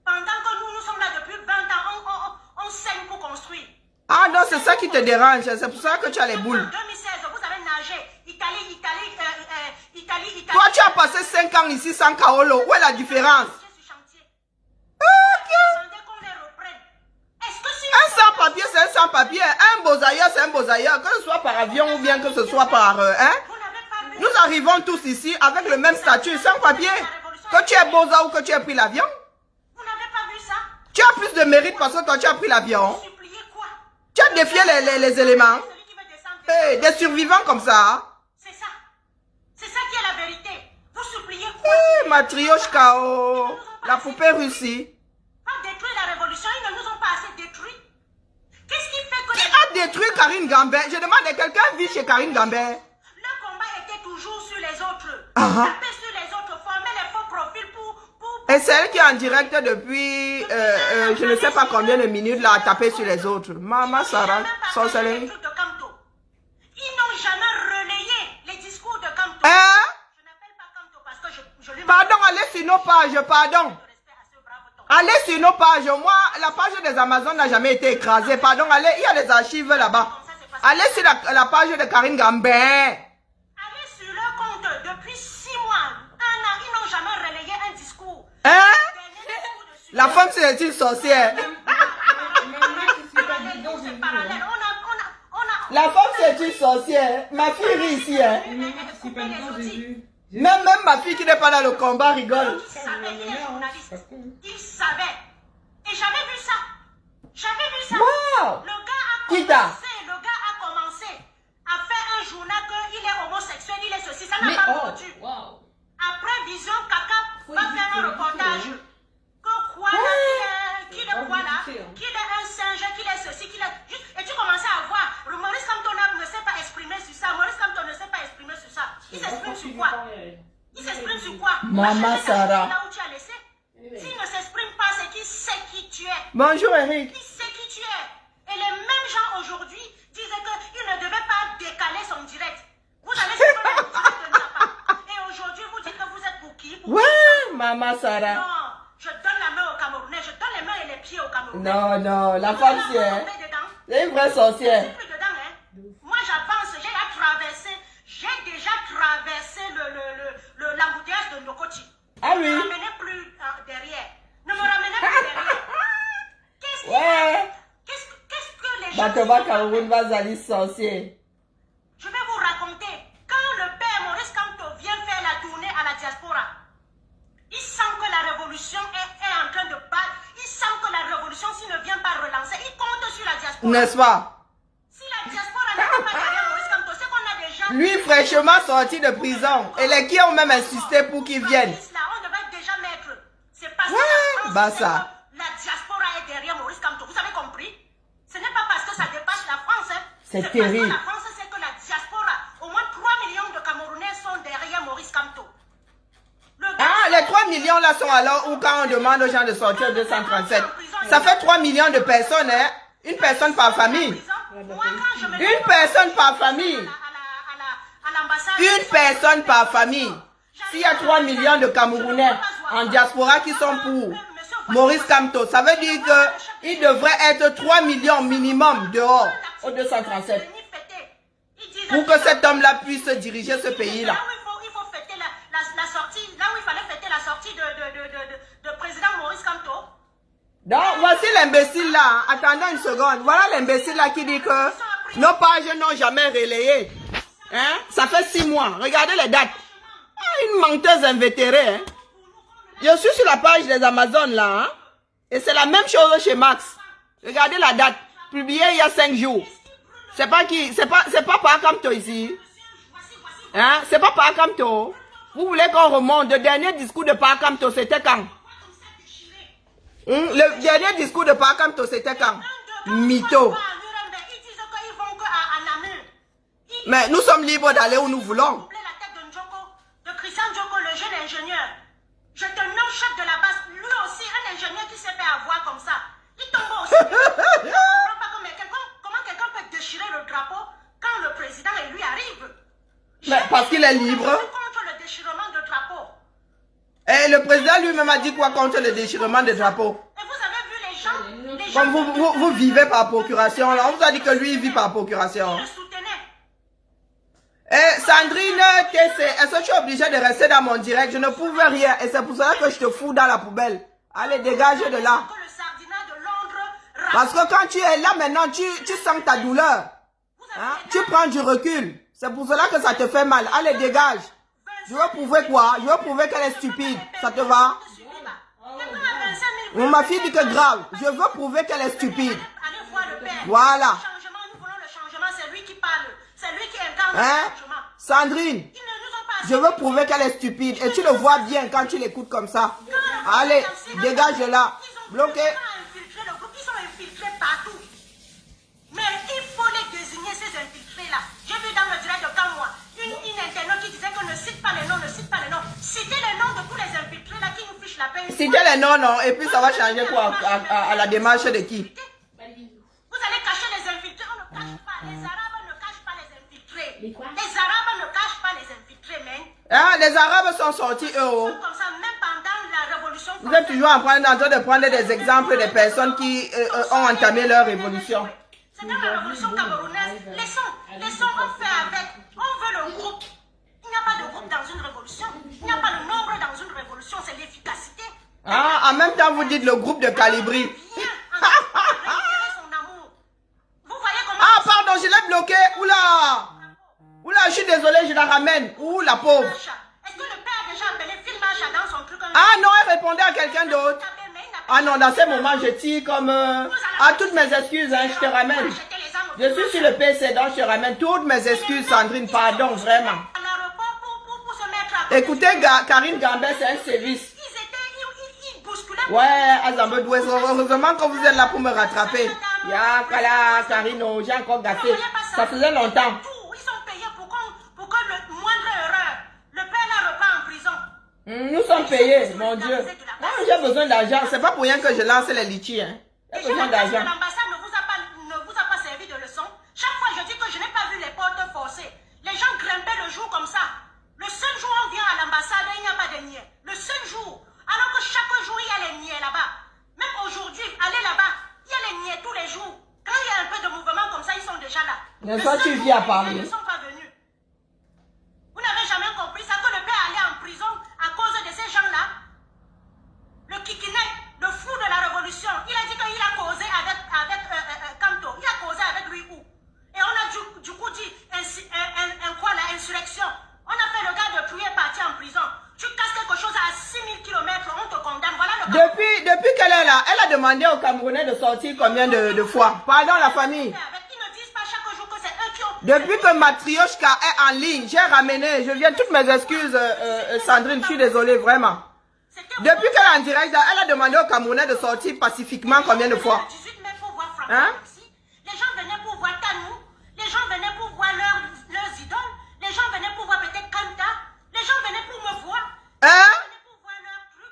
B: Pendant que nous sommes là depuis 20 ans, on saigne pour construire.
A: Ah non, c'est ça qui te dérange, c'est pour ça que tu as les boules.
B: En 2016, vous avez nagé. Italie.
A: Toi, tu as passé 5 ans ici sans Kaolo. Où est la différence? Un sans-papier, c'est un sans-papier. Un bosailleur, c'est un bosailleur. Que ce soit par avion ou bien que ce soit par... Nous arrivons tous ici avec le même statut, sans papier. Que tu es bosa ou que tu aies pris l'avion.
B: Vous n'avez pas vu ça?
A: Tu as plus de mérite parce que toi, tu as pris l'avion.
B: Suppliez quoi?
A: Tu as défié les éléments.
B: Celui qui veut descendre,
A: Hey, des survivants comme ça.
B: c'est ça. C'est ça qui est la vérité. Vous suppliez quoi?
A: Hey, Matryoshka, oh, la poupée Russie.
B: Pas détruire la révolution, ils ne nous ont pas assez détruits. Qu'est-ce qui fait que
A: Qui a détruit Karine Gambé? Je demande à quelqu'un vit chez Karine Gambé.
B: le combat était toujours sur les autres?
A: Ah.
B: Taper sur les autres, former les faux profils pour...
A: Et c'est elle qui est en direct depuis, je ne sais pas combien de minutes, là, à taper sur les autres. Maman Sarah, sorcellerie.
B: Ils n'ont jamais relayé les discours de Camto.
A: Hein?
B: Je n'appelle pas Camto parce que je lui
A: Pardon, allez sur nos pages, pardon.
B: respect à ce brave ton.
A: Allez sur nos pages. Moi, la page des Amazones n'a jamais été écrasée. Pardon, allez, il y a les archives là-bas. Allez sur la page de Karine Gambé.
B: Allez sur leur compte depuis 6 mois, 1 an, ils n'ont jamais relayé un discours.
A: Hein?
B: Dernier discours de suicide.
A: La femme, c'est une sorcière.
B: C'est parallèle. On a
A: La femme, c'est une sorcière. Ma fille rit ici, hein.
B: coupé les outils.
A: Même ma fille qui n'est pas dans le combat rigole.
B: Il savait, il est journaliste. Il savait. Et j'avais vu ça. J'avais vu ça.
A: Wow.
B: Le gars a commencé à faire un journal qu'il est homosexuel, il est ceci, ça n'a pas mordu. Après Vision, Kaka va faire un reportage. Que quoi là, qu'il est quoi là, qu'il est un singe, qu'il est ceci, qu'il est... Et tu commençais à voir, Maurice Kamto ne sait pas exprimer sur ça, Maurice Kamto ne sait pas exprimer sur ça. Il s'exprime sur quoi? Il s'exprime sur quoi?
A: Maman Sarah.
B: Là où tu as laissé. S'il ne s'exprime pas, c'est qu'il sait qui tu es.
A: Bonjour Eric.
B: Il sait qui tu es. Et les mêmes gens aujourd'hui disaient qu'il ne devait pas décaler son direct. Vous allez suivre le direct de Napa. Et aujourd'hui, vous dites que vous êtes pour qui? Pour
A: Ouais, Maman Sarah.
B: Non, je donne la main aux Camerounais, je donne les mains et les pieds aux Camerounais.
A: Non, non, la femme,
B: Vous allez
A: c'est
B: tomber dedans.
A: une vraie sorcière.
B: Je suis plus dedans, hein. Moi, j'avance, j'ai déjà traversé l'embouteillage de Nokoti.
A: Ah
B: Ne
A: oui.
B: me ramenez plus derrière. Ne me ramenez plus derrière. Qu'est-ce que les gens...
A: Batova Cameroun va salir sorcier.
B: Je vais vous raconter. Quand le père Maurice Kamto vient faire la tournée à la diaspora, il sent que la révolution est en train de battre. Il sent que la révolution, s'il ne vient pas relancer, il compte sur la diaspora.
A: N'est-ce pas?
B: Si la diaspora n'est pas derrière Maurice Kamto, c'est qu'on a déjà...
A: Lui, fraîchement sorti de prison. Et les qui ont même insisté pour qu'il vienne.
B: Là, on devait déjà mettre. C'est parce que
A: Ouais,
B: la France
A: bah
B: sait
A: ça.
B: que la diaspora est derrière Maurice Kamto. Vous avez compris? Ce n'est pas parce que ça dépasse la France. Hein.
A: C'est
B: Parce
A: terrible.
B: que la France sait que la diaspora, au moins 3 millions de Camerounais
A: millions là sont alors où quand on demande aux gens de sortir au 237. Ça fait 3 millions de personnes, hein? Une personne par famille. Une personne par famille. Une personne par famille. S'il y a 3 millions de Camerounais en diaspora qui sont pour Maurice Kamto, ça veut dire qu'il devrait être 3 millions minimum dehors au 237 pour que cet homme-là puisse diriger ce pays-là.
B: Il faut fêter la sortie, là où il fallait fêter la sortie de président Maurice Kamto.
A: Donc, voici l'imbécile là. Attendez une seconde. Voilà l'imbécile là qui dit que nos pages n'ont jamais relayé. Hein? Ça fait 6 mois. Regardez les dates. Une menteuse invétérée. Hein? Je suis sur la page des Amazones là. Hein? Et c'est la même chose chez Max. Regardez la date. Publiée il y a 5 jours. C'est pas qui? C'est pas par Kamto ici. Hein? C'est pas par Kamto. Vous voulez qu'on remonte? Le dernier discours de Par Kamto, c'était quand? Le dernier discours de Par Kamto, c'était quand? Mytho. Mais nous sommes libres d'aller où nous voulons.
B: De Christian Djoko, le jeune ingénieur. Je te nomme chef de la base. Lui aussi, un ingénieur qui s'est fait avoir comme ça. Il tombe aussi. Je ne comprends pas comment quelqu'un peut déchirer le drapeau quand le président et lui arrivent.
A: Mais parce qu'il est libre.
B: Contre le déchirement de drapeau.
A: Et le président lui-même a dit quoi contre le déchirement de drapeau?
B: Et vous avez vu les gens
A: Comme vous vivez par procuration, là, on vous a dit que lui, il vit par procuration.
B: le soutenaient.
A: Eh, Sandrine, est-ce que tu es obligée de rester dans mon direct? Je ne pouvais rien. Et c'est pour cela que je te fous dans la poubelle. Allez, dégage de là.
B: Que le sardinat de Londres
A: Parce que quand tu es là maintenant, tu sens ta douleur. Hein? Tu prends du recul. C'est pour cela que ça te fait mal. Allez, dégage. Je veux prouver quoi? Je veux prouver qu'elle est stupide. Ça te va? Ma fille dit que grave. Je veux prouver qu'elle est stupide.
B: Allez voir le père.
A: Voilà.
B: Le changement, nous voulons le changement, c'est lui qui parle. C'est lui qui incarne
A: Hein?
B: le changement.
A: Sandrine,
B: Ils ne nous ont pas
A: je veux prouver qu'elle est stupide. Et tu le vois bien quand tu l'écoutes comme ça. Allez, dégage de là. Bloqué.
B: Ils sont infiltrés partout. Mais il faut les désigner, ces infiltrés-là. J'ai vu dans le direct de Kamwa, une internaute qui disait qu'on ne cite pas les noms, ne cite pas les noms. Citez les noms de tous les infiltrés-là qui nous fichent la peine.
A: Citez les noms, non. Et puis ça va changer quoi à la démarche de qui?
B: Vous allez cacher les infiltrés. On ne cache pas. Les Arabes ne cachent pas les infiltrés. Les Arabes ne cachent pas les infiltrés, mais.
A: Hein, les Arabes sont sortis, eux. Oh.
B: Comme ça, même pendant la révolution.
A: Vous êtes toujours en train de prendre des exemples des personnes qui ont entamé leur révolution.
B: C'est dans la révolution camerounaise. Laissons, on fait avec. On veut le groupe. Il n'y a pas de groupe dans une révolution. Il n'y a pas de nombre dans une révolution. C'est l'efficacité.
A: Ah, en même temps, vous dites le groupe de Calibri. Ah, pardon, je l'ai bloqué. Oula. Oula, je suis désolé, je la ramène. Ouh, la pauvre.
B: Est-ce que le père a déjà appelé Phil Marcha dans son truc?
A: Ah non, elle répondait à quelqu'un d'autre. Ah non, dans ces moments, je tire comme... Ah, toutes mes excuses, hein, je te ramène. Je suis sur le PC, donc je te ramène toutes mes excuses, Sandrine, pardon, vraiment. Écoutez, Karine Gambet, c'est un service. Ouais, Azambe Doué, heureusement que vous êtes là pour me rattraper. Ya, Kala, Karino, j'ai encore gâté. Ça faisait longtemps.
B: Ils sont payés pour que le moindre erreur, le père la reprend en prison.
A: Nous sommes payés, mon Dieu. Moi, j'ai besoin d'argent. C'est pas pour rien que je lance les litchis. Hein. J'ai besoin d'argent.
B: L'ambassade ne vous a pas servi de leçon. Chaque fois, je dis que je n'ai pas vu les portes forcées. Les gens grimpaient le jour comme ça. Le seul jour où on vient à l'ambassade, il n'y a pas de niais. Le seul jour. Alors que chaque jour, il y a les niais là-bas. Même aujourd'hui, allez là-bas, il y a les niais tous les jours. Quand il y a un peu de mouvement comme ça, ils sont déjà là.
A: Mais toi, tu vis à Paris.
B: Ils ne sont pas venus. Vous n'avez jamais compris ça, que le père allait en prison à cause de ces gens-là. Le Kikinek, le fou de la révolution, il a dit qu'il a causé avec Kamto. Il a causé avec lui où? Et on a du coup dit, quoi, la insurrection. On a fait le gars de tuer parti en prison. Tu casses quelque chose à 6000 km, on te condamne. Voilà le
A: Depuis qu'elle est là, elle a demandé aux Camerounais de sortir combien de fois? Pardon, la famille.
B: Ils ne disent pas chaque jour que c'est eux qui ont...
A: Depuis que Matrioshka est en ligne, j'ai ramené, je viens toutes mes excuses, Sandrine, je suis désolée, vraiment. Depuis qu'elle est en direct, elle a demandé aux Camerounais de sortir pacifiquement combien de fois?
B: 18 mai pour voir Franck.
A: Hein?
B: Les gens venaient pour voir Tanou, les gens venaient pour voir leurs idoles, les gens venaient pour voir peut-être Kanta, les gens venaient pour me voir.
A: Hein?
B: Ils venaient pour voir leurs trucs.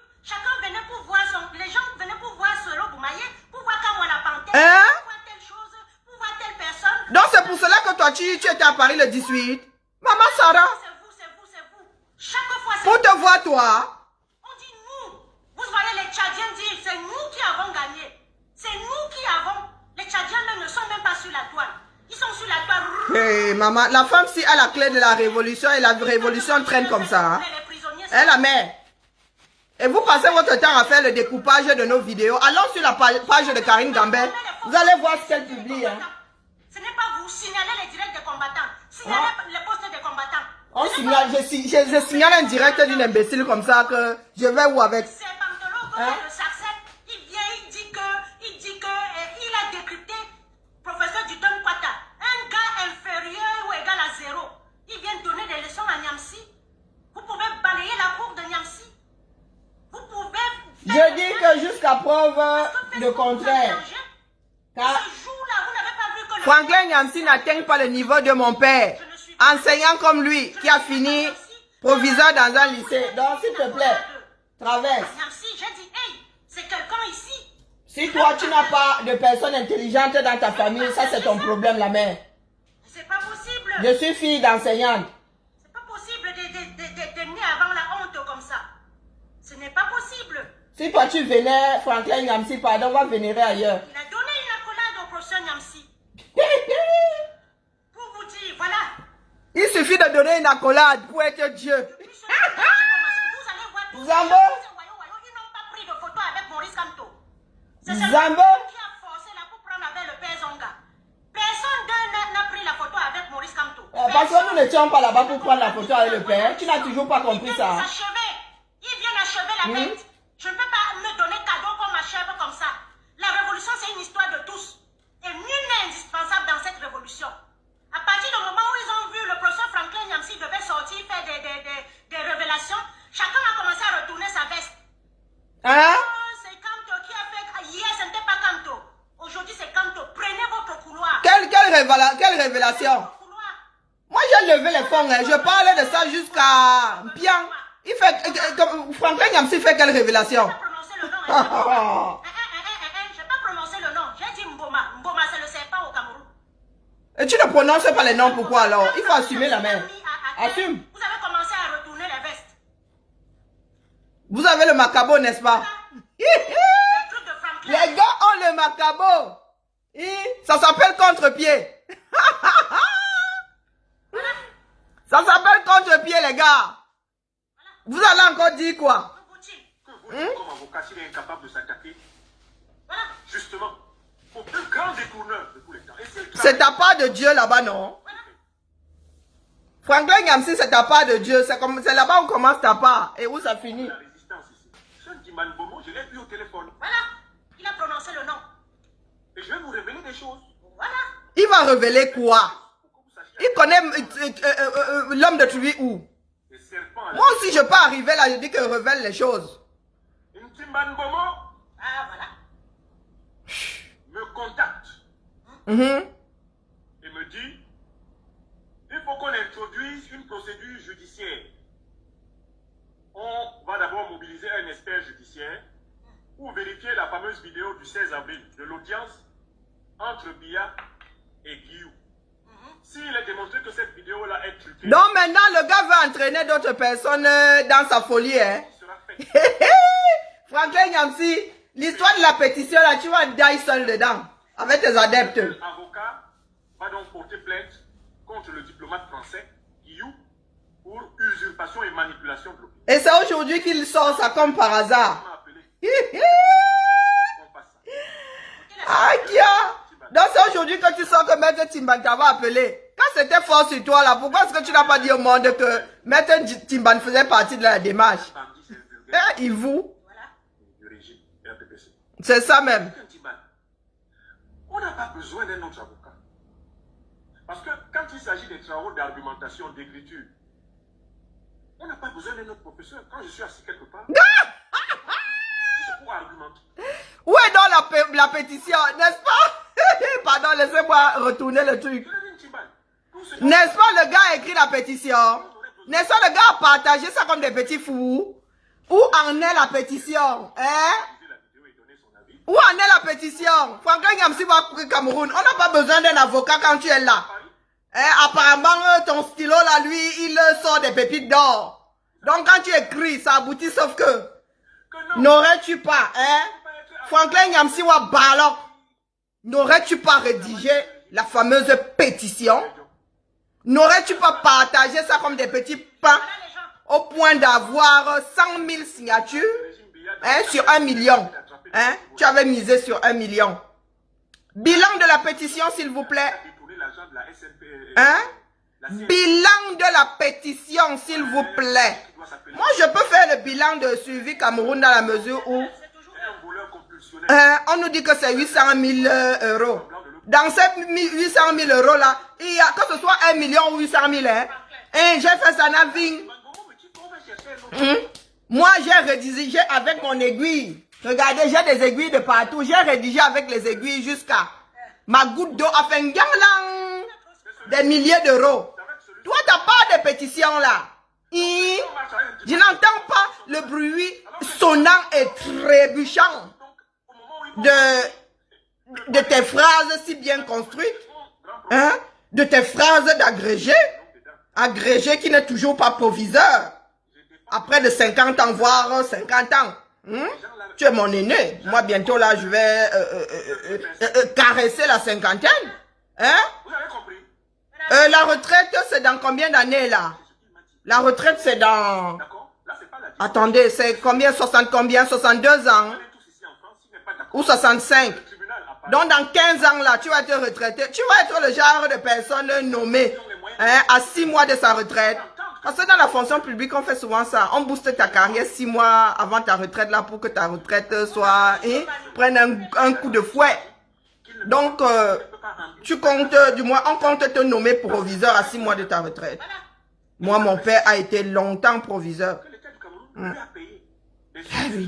A: voiture, tu étais à Paris le 18. Maman Sarah.
B: C'est vous. Chaque fois, c'est
A: Pour te voir, toi.
B: On dit nous. Vous voyez les Tchadiens dire, c'est nous qui avons gagné. C'est nous qui avons. Les Tchadiens même ne sont même pas sur la toile. Ils sont sur la toile.
A: Hey, maman, la femme si a la clé de la révolution et la révolution traîne comme ça. Hein. Elle la met. Et vous passez votre temps à faire le découpage de nos vidéos. Allons sur la page de Karine Gambet. Vous allez voir ce qu'elle publie. Hein.
B: Ce n'est pas vous signaler les directs des combattants. Signalez les postes des combattants.
A: On signale, je signale un direct d'une imbécile comme ça que je vais où avec.
B: C'est Pantolo, comme le Sarcel, il vient, il dit que il a décrypté professeur du Don Kwata, un gars inférieur ou égal à 0. Il vient donner des leçons à Niamsi. Vous pouvez balayer la cour de Niamsi. Vous pouvez...
A: Je dis que jusqu'à preuve de contraire. Car
B: Ce jour-là, vous n'avez pas vu que le...
A: Franklin Niamsi n'atteint pas le niveau de mon père. Enseignant comme lui, qui a fini proviseur dans un lycée. Donc, s'il te plaît, traverse.
B: Niamsi, j'ai dit, hey, c'est quelqu'un ici.
A: Si toi, tu n'as pas de personnes intelligentes dans ta famille, ça c'est ton problème, la mère.
B: C'est pas possible.
A: Je suis fille d'enseignante.
B: C'est pas possible de nez avant la honte comme ça. Ce n'est pas possible.
A: Si toi tu vénères Franklin Niamsi, pardon, on va vénérer ailleurs.
B: Il a donné une accolade au professeur Niamsi. Pour vous dire, voilà.
A: Il suffit de donner une accolade pour être Dieu.
B: Depuis ce jour-là, vous allez voir tous
A: Zambo.
B: ils n'ont pas pris de photo avec Maurice Kamto. C'est
A: Zambo.
B: qui a forcé là pour prendre avec le père Zonga. Personne d'eux n'a pris la photo avec Maurice Kamto.
A: Parce que nous n'étions pas là-bas pour prendre la photo avec le père. Tu n'as toujours pas compris ça.
B: Ils viennent achever la bête. Je ne peux pas me donner cadeau qu'on m'achève comme ça. La révolution, c'est une histoire de tous. Et nul n'est indispensable dans cette révolution. À partir du moment où ils ont vu le professeur Franklin Niamsi devait sortir, faire des révélations, chacun a commencé à retourner sa veste.
A: Hein?
B: Oh, c'est Kamto qui a fait... Hier, ce n'était pas Kamto. Aujourd'hui, c'est Kamto. Prenez votre couloir.
A: Quelle révélation? Moi, j'ai levé les fonds. Hein. Je parlais de ça jusqu'à bien. Il fait... Franklin Niamsi fait quelle révélation?
B: Je n'ai pas prononcé le nom. Hein. Je n'ai pas prononcé le nom. J'ai dit Mboma. Mboma, c'est le serpent au Cameroun.
A: Et tu ne prononces pas les noms, pourquoi alors? Il faut assumer la main. Assume.
B: Vous avez commencé à retourner les vestes.
A: Vous avez le macabo, n'est-ce pas?
B: Le truc de Franklin.
A: Les gars ont le macabo. Ça s'appelle contre-pied. Ça s'appelle contre-pied, les gars. Vous allez encore dire quoi?
D: Que vous, comme avocat, s'il est incapable de s'attaquer, justement, au plus grand détourneur de tous les temps.
A: C'est ta part de Dieu là-bas, non? Franklin Niamsi, c'est ta part de Dieu. C'est là-bas où commence ta part et où ça finit.
D: La résistance ici. Ce Dimane Bomo, je l'ai vu au téléphone.
B: Voilà. Il a prononcé le nom.
D: Et je vais vous révéler des choses.
B: Voilà.
A: Il va révéler quoi? Il connaît l'homme de Tui où?
D: Les serpents.
A: Moi aussi, je peux arriver là, je dis qu'il révèle les choses.
D: Une Dimane Bomo
B: Ah, voilà.
D: me contacte et me dit il faut qu'on introduise une procédure judiciaire. On va d'abord mobiliser un expert judiciaire pour vérifier la fameuse vidéo du 16 avril de l'audience entre Biya et Guillou. S'il est démontré que cette vidéo-là est truquée,
A: Donc maintenant, le gars veut entraîner d'autres personnes dans sa folie. Hein?
D: il sera fait.
A: Franklin Niamsi, l'histoire de la pétition, là, tu vas die seul dedans, avec tes adeptes.
D: L'avocat va donc porter plainte contre le diplomate français, Guillou, pour usurpation et manipulation de l'opinion.
A: Et c'est aujourd'hui qu'il sort ça comme par hasard.
D: On m'a appelé. On passe ça.
A: Ah, Kia! Donc c'est aujourd'hui que tu sors que Maître Timban t'avait appelé. Quand c'était fort sur toi là, pourquoi est-ce que tu n'as pas dit au monde que Maître Timban faisait partie de la démarche?
D: Bandi, c'est le vulgaire
A: Il vous.
D: du régime et la PPC.
A: C'est ça même.
D: On n'a pas besoin d'un autre avocat. Parce que quand il s'agit des travaux d'argumentation, d'écriture, on n'a pas besoin d'un autre professeur. Quand je suis assis quelque part, c'est pour argumenter.
A: Où est donc la pétition, n'est-ce pas? Pardon, laissez-moi retourner le truc. N'est-ce pas, le gars a écrit la pétition? N'est-ce pas, le gars a partagé ça comme des petits fous? Où en est la pétition? Hein? Où en est la pétition? Franklin Niamsi va pour le Cameroun. On n'a pas besoin d'un avocat quand tu es là. Apparemment, ton stylo, là, lui, il sort des pépites d'or. Donc, quand tu écris, ça aboutit, sauf que, n'aurais-tu pas, Franklin Nyamsiwa Balok, n'aurais-tu pas rédigé la fameuse pétition? N'aurais-tu pas partagé ça comme des petits pains au point d'avoir 100 000 signatures sur 1 million? Tu avais misé sur 1 million. Bilan de la pétition, s'il vous plaît. Bilan de la pétition, s'il vous plaît. Moi, je peux faire le bilan de suivi Cameroun dans la mesure où on nous dit que c'est 800 000 euros. Dans ces 800 000 euros là, il y a que ce soit 1 million ou 800 000. Et j'ai fait ça dans vie. Moi, j'ai rédigé avec mon aiguille. Regardez, j'ai des aiguilles de partout. J'ai rédigé avec les aiguilles jusqu'à ma goutte d'eau a fait des milliers d'euros. Toi, tu n'as pas de pétition là. Je n'entends pas le bruit sonnant et trébuchant de tes phrases si bien construites. De tes phrases d'agrégé. Agrégé qui n'est toujours pas proviseur. Après de 50 ans, voire 50 ans. Tu es mon aîné. Moi, bientôt, là, je vais caresser la cinquantaine. La retraite, c'est dans combien d'années, là? La retraite, c'est dans... Attendez, c'est combien? 60 combien? 62 ans? Ou 65? Donc, dans 15 ans, là, tu vas te retraiter. Tu vas être le genre de personne nommée à 6 mois de sa retraite. Parce que dans la fonction publique, on fait souvent ça. On booste ta carrière 6 mois avant ta retraite, là, pour que ta retraite soit... prenne un coup de fouet. Donc, tu comptes, du moins, on compte te nommer proviseur à 6 mois de ta retraite. Moi, mon père a été longtemps proviseur.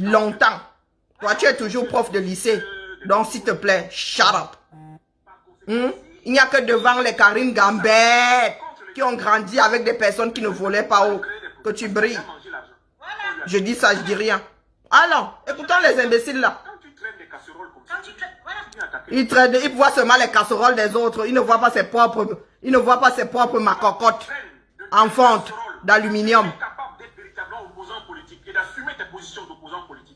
A: Longtemps. Toi, tu es toujours prof de lycée. Donc, s'il te plaît, shut up. Il n'y a que devant les Karim Gambet qui ont grandi avec des personnes qui ne volaient pas haut que tu brilles. Je dis ça, je dis rien. Alors, écoutons les imbéciles là. Il voit seulement les casseroles des autres. Il ne voit pas ses propres macocottes en fonte d'aluminium.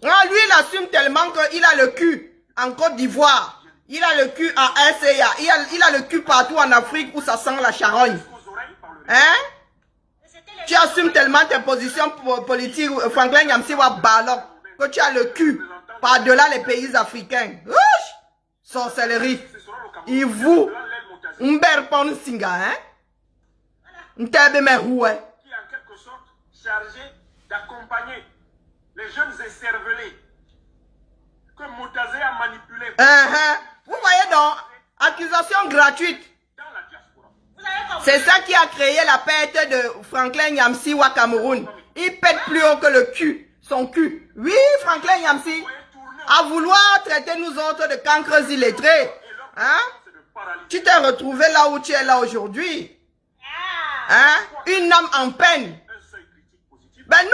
A: Lui, il assume tellement qu'il a le cul en Côte d'Ivoire. Il a le cul en RCA. Il a le cul partout en Afrique où ça sent la charogne. Tu assumes tellement tes positions politiques, Franklin Nyamsiwa Balok, que tu as le cul par-delà les pays africains. Sorcellerie. Il vous. Mberpon Singa, Ntebe Meroué.
D: Qui est en quelque sorte chargé d'accompagner les jeunes écervelés que Moutazé a manipulés.
A: Vous voyez donc, accusation gratuite. C'est ça qui a créé la perte de Franklin Nyamsiwa Cameroun. Il pète plus haut que le cul, son cul. Oui, Franklin Nyamsi, à vouloir traiter nous autres de cancres illettrés. Tu t'es retrouvé là où tu es là aujourd'hui. Une âme en peine. Ben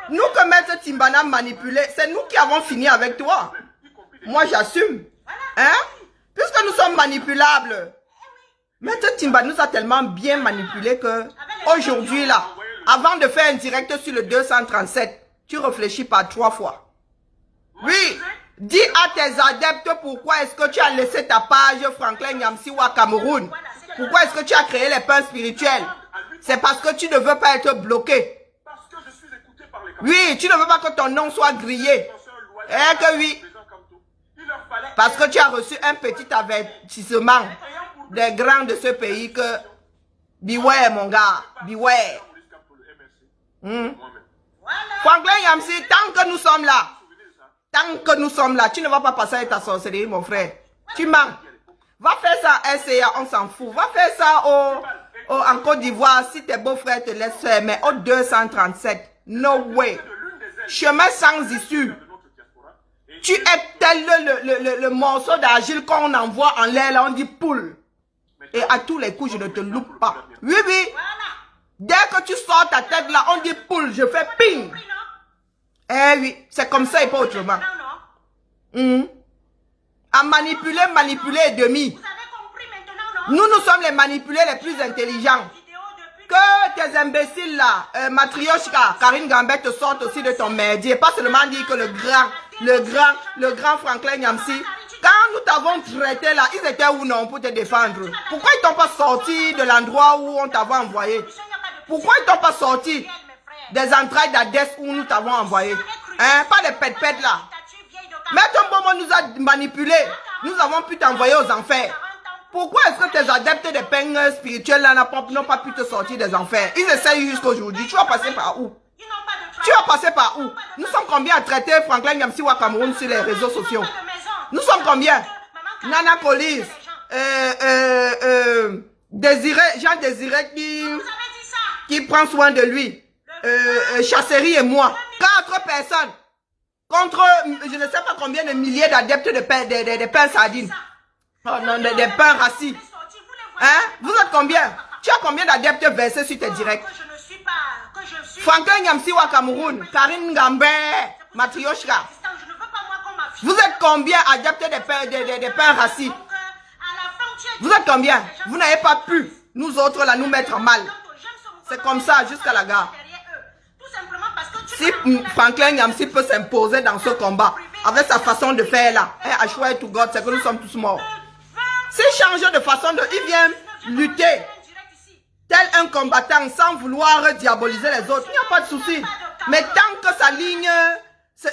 A: nous que Maître Timbana a manipulé, c'est nous qui avons fini avec toi. Moi j'assume. Puisque nous sommes manipulables. Maître Timbana nous a tellement bien manipulé que aujourd'hui là, avant de faire un direct sur le 237, tu réfléchis pas 3 fois. Oui, dis à tes adeptes pourquoi est-ce que tu as laissé ta page Franklin Nyamsiwa Cameroun. Pourquoi est-ce que tu as créé les pains spirituels? C'est parce que tu ne veux pas être bloqué. Oui, tu ne veux pas que ton nom soit grillé. Que oui. Parce que tu as reçu un petit avertissement des grands de ce pays que beware mon gars, beware. Franklin Nyamsi, tant que nous sommes là, tu ne vas pas passer avec ta sorcellerie mon frère. Tu mens. Va faire ça à SCA, on s'en fout. Va faire ça en Côte d'Ivoire si tes beaux-frères te laissent faire, mais au 237. No way. Chemin sans issue. Tu es tel le morceau d'argile qu'on envoie en l'air, là, on dit poule. Et à tous les coups, je ne te loupe pas. Oui, oui. Dès que tu sors ta tête là, on dit poule, je fais ping. Eh oui, c'est comme ça et pas autrement. À manipuler et demi.
B: Vous avez compris maintenant, non?
A: Nous sommes les manipulés les plus intelligents. Que tes imbéciles là, Matrioshka, Karine Gambet te sortent aussi de ton merdier. Pas seulement dire que le grand Franklin Nyamsi, quand nous t'avons traité là, ils étaient où non pour te défendre? Pourquoi ils t'ont pas sorti de l'endroit où on t'avait envoyé? Pourquoi ils t'ont pas sorti des entrailles d'Adès où nous t'avons envoyé? Hein? Pas des pètes là. Mais ton moment nous a manipulés. Nous avons pu t'envoyer aux enfers. Pourquoi est-ce que tes adeptes des peines spirituelles là n'ont pas pu te sortir des enfers? Ils essayent jusqu'aujourd'hui. Tu vas passer par où? Tu vas passer par où? Nous sommes combien à traiter Franklin Nyamsi au Cameroun sur les réseaux sociaux? Nous sommes combien? Nana Colise, Jean Désiré qui prend soin de lui, Chasserie et moi. 4 personnes contre je ne sais pas combien de milliers d'adeptes de pain sardines. Oh non, des pains rassis. Hein? Vous êtes combien? Tu as combien d'adeptes versés sur tes directs? Franklin Nyamsi au Cameroun, Karine Gambé, Matrioshka. Vous êtes combien adeptes des pains rassis? Vous êtes combien? Vous n'avez pas pu, nous autres là, nous mettre mal. C'est comme ça jusqu'à la gare. Si Franklin Nyamsi peut s'imposer dans ce combat, avec sa façon de faire là, I swear to God, c'est que nous sommes tous morts. S'il change de façon de... Il vient lutter tel un combattant sans vouloir diaboliser les autres, il n'y a pas de souci. Mais tant que sa ligne,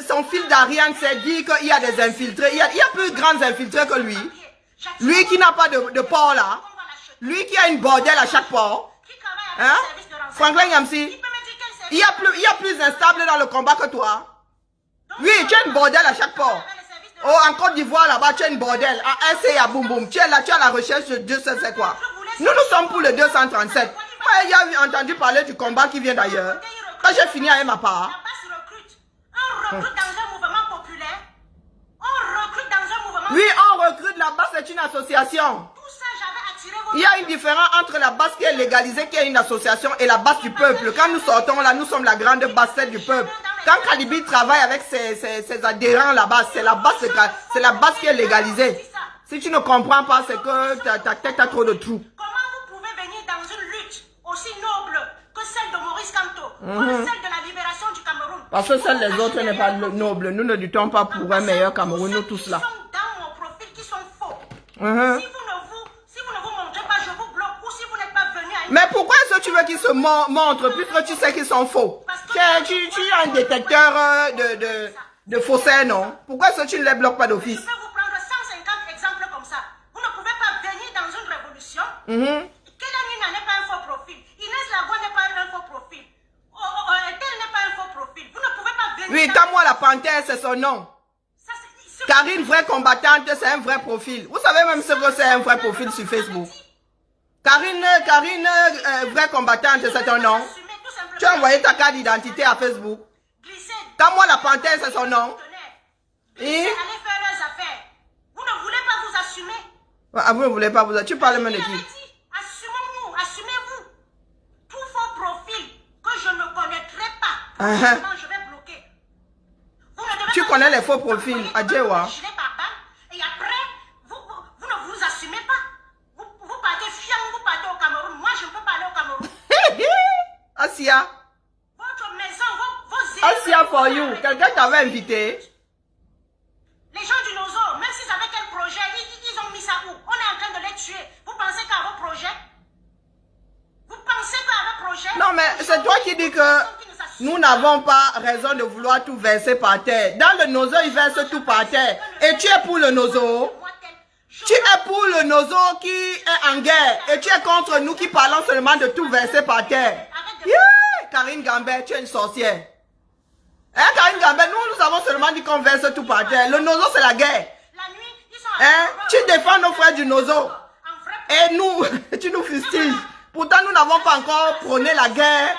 A: son fil d'Ariane s'est dit qu'il y a des infiltrés, il y a plus grands infiltrés que lui. Lui qui n'a pas de port là, lui qui a une bordelle à chaque port. Hein? Franklin Nyamsi, il y a plus instable dans le combat que toi. Oui, tu as une bordelle à chaque port. Oh, en Côte d'Ivoire, là-bas, tu as une bordelle. À SCA, boum boum. Tu es là, tu as la recherche de Dieu sait c'est quoi. Nous sommes pour le 237. Moi, j'ai entendu parler du combat qui vient d'ailleurs. Quand j'ai fini avec ma part.
B: On recrute dans un mouvement populaire. On recrute dans un mouvement...
A: Oui, on recrute. Là-bas, c'est une association.
B: Tout ça, j'avais attiré votre...
A: Il y a une différence entre la base qui est légalisée, qui est une association, et la base du peuple. Quand nous sortons là, nous sommes la grande base du peuple. Quand Kalibi travaille avec ses adhérents là-bas, c'est la base qui est légalisée. Si tu ne comprends pas, c'est que ta tête a trop de trous.
B: Comment vous pouvez venir dans une lutte aussi noble que celle de Maurice Kamto, que celle de la libération du Cameroun?
A: Parce que celle des autres n'est pas noble. Nous ne luttons pas pour un meilleur Cameroun, nous tous là.
B: Qui sont dans mon profil, qui sont faux. Si vous ne vous montrez pas, je vous bloque. Ou si vous n'êtes pas venu à une...
A: Mais pourquoi est-ce que tu veux qu'ils se montrent puisque tu sais qu'ils sont faux? Tu as un détecteur de faussaires, non? Pourquoi est-ce que tu ne les bloques pas d'office?
B: Je peux vous prendre 150 exemples comme ça. Vous ne pouvez pas venir dans une révolution. Kélanina n'est pas un faux profil. Inès Lagoua n'est pas un faux profil. Tel n'est pas un faux profil. Vous ne pouvez pas venir...
A: Oui, comme moi, la panthère, c'est son nom. Karine, vraie combattante, c'est un vrai profil. Vous savez même ce que c'est un vrai profil sur Facebook. Karine, vraie combattante, c'est ton nom. Tu as envoyé ta carte d'identité à Facebook. Comme moi, la panthère, c'est son nom. Et...
B: Allez faire leurs affaires. Vous ne voulez pas vous assumer.
A: Ah, vous ne voulez pas vous assumer. Tu parles même de qui?
B: Assumez-vous, assumez-vous. Tout faux profil que je ne connaîtrai pas. Je vais bloquer.
A: Tu connais les faux profils, Adjewa.
B: Et après, vous ne vous assumez pas. Vous partez fiant, vous partez au Cameroun. Moi, je ne peux pas aller au Cameroun.
A: Asia.
B: Votre maison, vos
A: Asia for you. Quelqu'un t'avait invité.
B: Les gens du Nozo, même s'ils avaient quel projet, ils ont mis ça où? On est en train de les tuer. Vous pensez qu'à vos projets? Vous pensez qu'à vos projets?
A: Non, mais c'est toi qui dis que nous n'avons pas raison de vouloir tout verser par terre. Dans le Nozo, ils versent tout par terre. Et tu es pour le Nozo? Tu es pour le Nozo qui est en guerre. Et tu es contre nous qui parlons seulement de tout verser par terre. Yeah! Karine Gambé, tu es une sorcière. Hein, Karine Gambé, nous avons seulement dit qu'on verse tout par terre. Le Nozo, c'est la guerre. Hein? Tu défends nos frères du Nozo. Et nous, tu nous fustiges. Pourtant, nous n'avons pas encore prôné la guerre.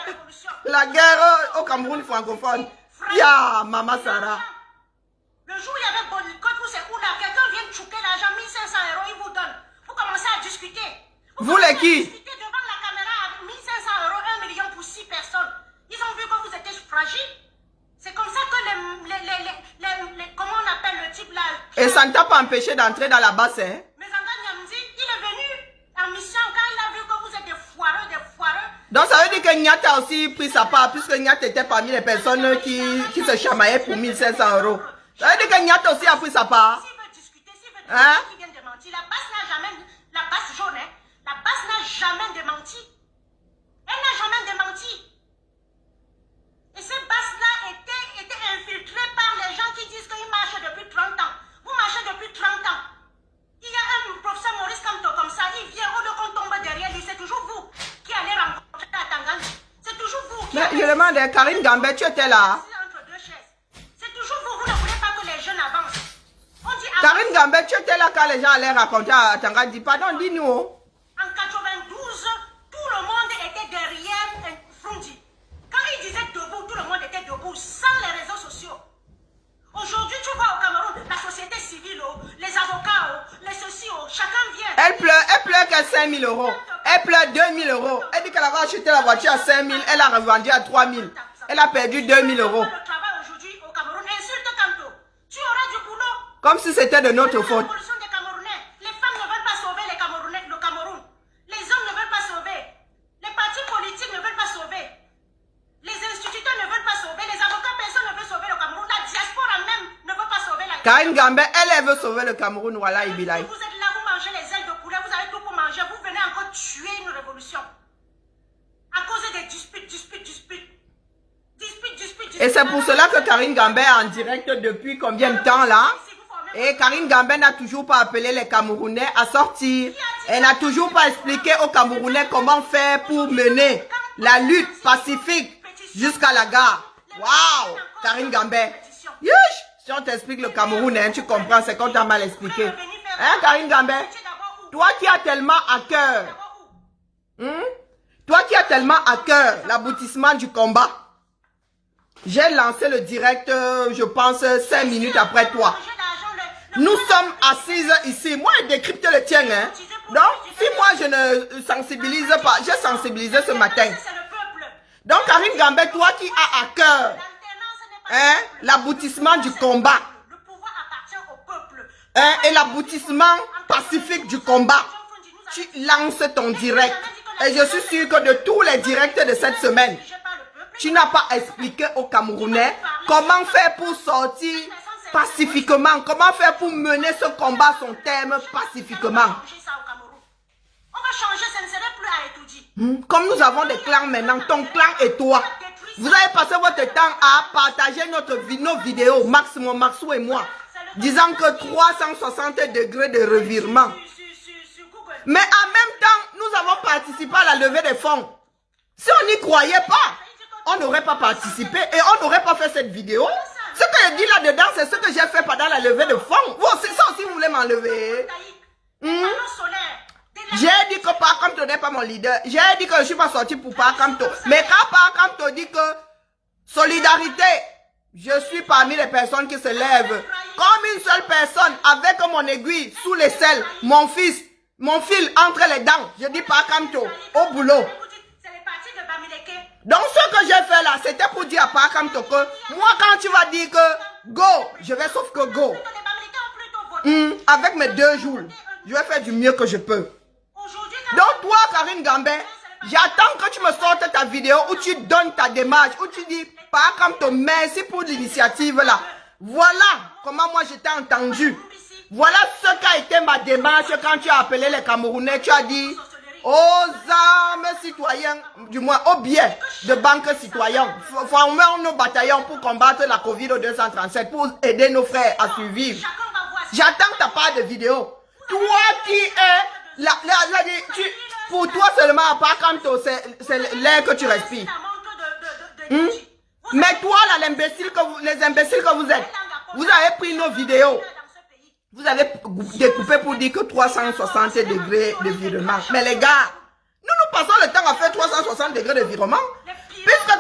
A: La guerre au Cameroun francophone. Ya, Mama Sarah.
B: Le jour où il y avait boycott pour ces coups-là, quelqu'un vient de chouquer l'argent, 1500 €, il vous donne. Vous commencez à discuter.
A: Vous les qui?
B: Discuter devant la caméra à 1500 €, 1 million pour 6 personnes. Ils ont vu que vous étiez fragiles. C'est comme ça que comment on appelle le type là?
A: Et ça ne t'a pas empêché d'entrer dans la basse, hein?
B: Mais Zanga Nyamzi, il est venu en
A: Donc ça veut dire que Nyata a aussi pris sa part, puisque Nyata était parmi les personnes qui se chamaillaient pour 1500 €. Ça veut dire que Nyata aussi a pris sa part.
B: S'il veut discuter, s'il veut
A: Hein?
B: qui vient de mentir, la base n'a jamais, la base jaune, hein, la base n'a jamais démenti. Elle n'a jamais démenti. Et cette base-là était infiltrée par les gens qui disent qu'ils marchent depuis 30 ans. Vous marchez depuis 30 ans. Il y a un professeur Maurice Kamto comme ça, il vient, au lieu qu'on tombe derrière lui, c'est toujours vous qui allez rencontrer à Tanganyika. C'est toujours vous qui
A: Mais
B: allez...
A: je demande, Karine Gambet, tu étais là.
B: Entre deux chaises. C'est toujours vous, vous ne voulez pas que les jeunes avancent. On dit
A: Karine Gambet, tu étais là quand les gens allaient raconter à Tanganyika. Pardon, dis-nous.
B: en 92, tout le monde était derrière Frundi. Quand il disait debout, tout le monde était debout, sans les réseaux sociaux. Aujourd'hui, tu vois au Cameroun, la société civile, les avocats, les ceci, chacun vient.
A: Elle pleure qu'à 5 000 €. Elle pleure 2 000 €. Elle dit qu'elle avait acheté la voiture à 5 000, elle a revendu à 3 000. Elle a perdu 2 000 €.
B: Le travail aujourd'hui au Cameroun, insulte Kanto. Tu auras du boulot.
A: Comme si c'était de notre
B: La
A: faute.
B: révolution des Camerounais. Les femmes ne veulent pas sauver les Camerounais, le Cameroun. Les hommes ne veulent pas sauver. Les partis politiques ne veulent pas sauver. Les instituteurs ne veulent pas sauver. Les avocats, personne ne veut sauver le Cameroun. La diaspora même ne veut pas sauver la
A: Karine Gambet, elle veut sauver le Cameroun. Voilà, Ibilaï.
B: Vous êtes là, vous mangez les ailes de poulet, vous avez tout pour manger. Vous venez encore tuer une révolution. À cause des disputes.
A: Et c'est pour cela que Karine Gambet est en direct depuis combien de temps là? Et Karine Gambet n'a toujours pas appelé les Camerounais à sortir. Elle n'a toujours pas expliqué aux Camerounais comment faire pour mener la lutte pacifique jusqu'à la gare. Waouh! Karine Gambet. Yush! Si on t'explique le Cameroun, hein, tu comprends, c'est qu'on t'a mal expliqué. Hein, Karine Gambet? Toi qui as tellement à cœur. Toi qui as tellement à cœur l'aboutissement du combat. J'ai lancé le direct, je pense, 5 minutes après toi. Nous sommes assises ici. Moi, je décrypte le tien. Hein. Donc, si moi, je ne sensibilise pas, j'ai sensibilisé ce matin. Donc, Karine Gambet, toi qui as à cœur hein, l'aboutissement du combat hein, et l'aboutissement pacifique du combat, tu lances ton direct. Et je suis sûre que de tous les directs de cette semaine, tu n'as pas expliqué aux Camerounais comment faire pour sortir pacifiquement, comment faire pour mener ce combat à son terme pacifiquement.
B: On va changer, ça ne serait plus à étudier.
A: Comme nous avons des clans maintenant, ton clan et toi, vous avez passé votre temps à partager nos vidéos, Maxou et moi, disant que 360 degrés de revirement. Mais en même temps, nous avons participé à la levée des fonds. Si on n'y croyait pas, on n'aurait pas participé et on n'aurait pas fait cette vidéo. Ce que je dis là-dedans, c'est ce que j'ai fait pendant la levée de fonds. Vous, c'est ça aussi, vous voulez m'enlever. J'ai dit que Pakamto n'est pas mon leader. J'ai dit que je ne suis pas sorti pour Pakamto. Mais quand Pakamto dit que solidarité, je suis parmi les personnes qui se lèvent comme une seule personne avec mon aiguille sous l'aisselle, mon fils, mon fil entre les dents. Je dis Pakamto au boulot. Donc ce que j'ai fait là, c'était pour dire à Pakamto que moi quand tu vas dire que go, je vais sauf que go. Avec mes 2 jours, je vais faire du mieux que je peux. Donc toi Karine Gambet, j'attends que tu me sortes ta vidéo où tu donnes ta démarche, où tu dis Pakamto merci pour l'initiative là. Voilà comment moi j'étais entendu. Voilà ce qu'a été ma démarche quand tu as appelé les Camerounais. Tu as dit aux armes citoyens, du moins aux biais de banques citoyennes, formons nos bataillons pour combattre la Covid-237, pour aider nos frères à survivre. J'attends ta part de vidéo. Toi qui es, pour toi seulement, à part quand c'est l'air que tu respires. Mais toi là, les imbéciles que vous êtes, vous avez pris nos vidéos. Vous avez découpé pour dire que 360 degrés de virement. Mais les gars, nous passons le temps à faire 360 degrés de virement. Puisque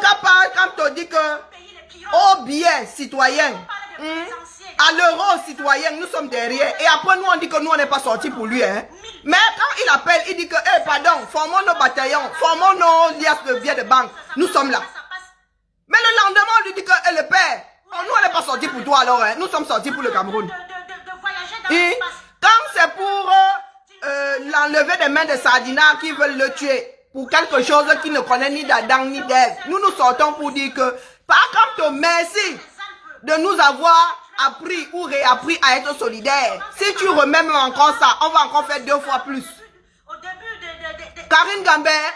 A: quand on dit que au biais citoyen, à l'euro citoyen, nous sommes derrière. Et après nous on dit que nous on n'est pas sortis pour lui. Hein. Mais quand il appelle, il dit que, pardon, formons nos bataillons, formons nos liasses de billets de banque. Nous sommes là. Mais le lendemain on lui dit que, le père, nous on n'est pas sortis pour toi alors. Hein. Nous sommes sortis pour le Cameroun. Et quand c'est pour l'enlever des mains de Sardina qui veulent le tuer, pour quelque chose qui ne connaît ni d'Adam ni d'Ève. Nous nous sortons pour dire que, par contre, merci de nous avoir appris ou réappris à être solidaires. Si tu remets même encore ça, on va encore faire 2 fois plus. Karine Gambert,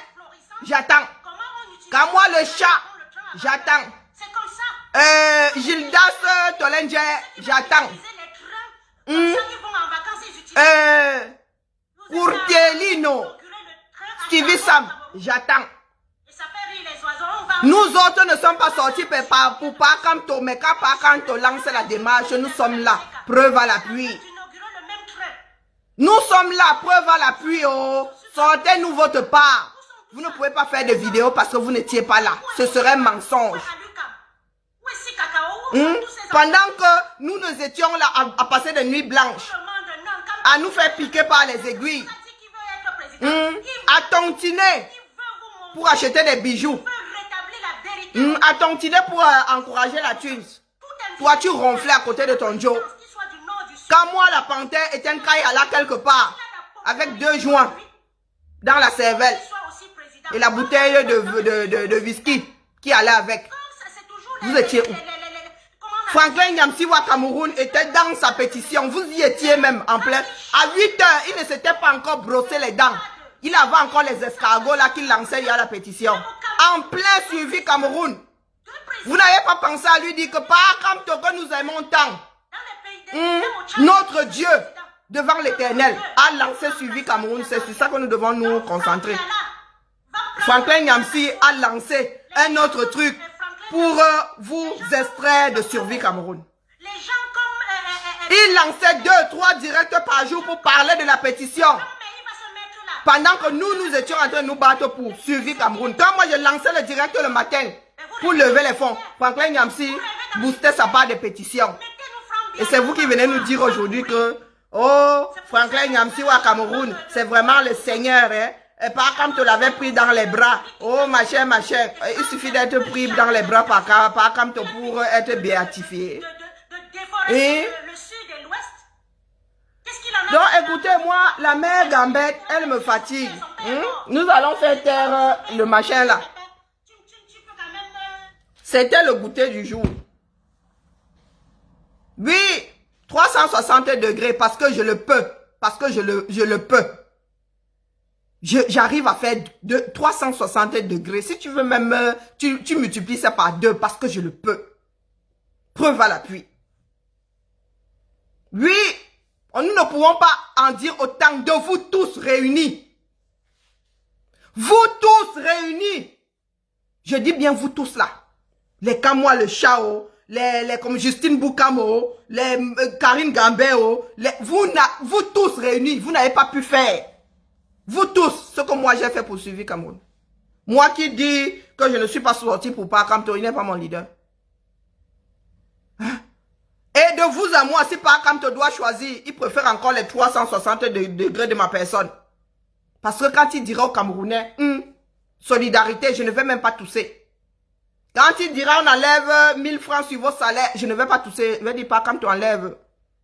A: j'attends. Car moi, le chat, j'attends. Gildas Tollinger, j'attends. Courtielino, Stevie Sam, j'attends. Nous autres ne sommes pas sortis pour pas quand mais quand pas quand lance la démarche, nous sommes là, preuve à l'appui. Nous sommes là, preuve à l'appui. Oh. Sortez-nous votre part. Vous ne pouvez pas faire de vidéos parce que vous n'étiez pas là. Ce serait un mensonge. Pendant que nous étions là à passer des nuits blanches, à nous faire piquer par les aiguilles, à tontiner pour acheter des bijoux, à tontiner pour encourager la thune. Toi, tu ronflais à côté de ton Joe. Quand moi, la panthère était un caille là quelque part, avec 2 joints dans la cervelle et la bouteille de whisky qui allait avec. Vous étiez où? Franklin Nyamsiwa Cameroun était dans sa pétition. Vous y étiez même en plein. À 8 heures, il ne s'était pas encore brossé les dents. Il avait encore les escargots là qu'il lançait il y a la pétition. En plein suivi Cameroun. Vous n'avez pas pensé à lui dire que par contre que nous aimons tant, notre Dieu devant l'Éternel a lancé suivi Cameroun. C'est sur ça que nous devons nous concentrer. Franklin Nyamsi a lancé un autre truc pour vous extraire de survie Cameroun. Il lançait 2, 3 directs par jour pour parler de la pétition. Pendant que nous étions en train de nous battre pour survie Cameroun. Quand moi je lançais le direct le matin pour lever les fonds, Franklin Nyamsi boostait sa part de pétition. Et c'est vous qui venez nous dire aujourd'hui que, oh, Franklin Nyamsi ou à Cameroun, c'est vraiment le Seigneur, hein. Et pas comme tu l'avais pris dans les bras. Oh, machin. Il suffit d'être pris dans les bras par comme tu pour être béatifié. Et donc, écoutez-moi, la mère Gambette, elle me fatigue. Nous allons faire taire le machin là. C'était le goûter du jour. Oui, 360 degrés parce que je le peux. Parce que je le peux. J'arrive à faire 360 degrés. Si tu veux même, tu multiplies ça par 2 parce que je le peux. Preuve à l'appui. Oui, nous ne pouvons pas en dire autant de vous tous réunis. Vous tous réunis. Je dis bien vous tous là. Les Kamois, le Chao, les comme Justine Boukamo, les Karine Gambeo, vous tous réunis, vous n'avez pas pu faire. Vous tous, ce que moi j'ai fait pour suivre Cameroun. Moi qui dis que je ne suis pas sorti pour pas Kamto, il n'est pas mon leader. Hein? Et de vous à moi, si pas Kamto doit choisir, il préfère encore les 360 degrés de ma personne. Parce que quand il dira aux Camerounais, solidarité, je ne vais même pas tousser. Quand il dira on enlève 1000 francs sur vos salaires, je ne vais pas tousser. Je vais dire pas Kamto enlève.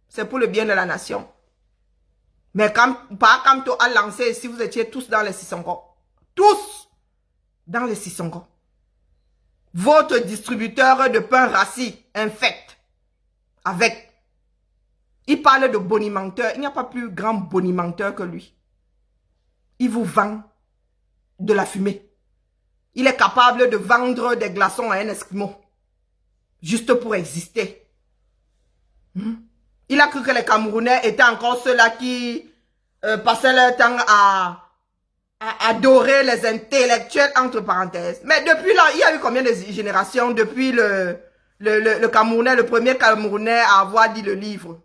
A: C'est pour le bien de la nation. Mais pas comme tu as lancé, si vous étiez tous dans les Sissongo. Tous dans les Sissongo. Votre distributeur de pain rassis, infect. Avec. Il parle de bonimenteur. Il n'y a pas plus grand bonimenteur que lui. Il vous vend de la fumée. Il est capable de vendre des glaçons à un Esquimau. Juste pour exister. Il a cru que les Camerounais étaient encore ceux-là qui passaient leur temps à adorer les intellectuels, entre parenthèses. Mais depuis là, il y a eu combien de générations depuis le Camerounais, le premier Camerounais à avoir dit le livre?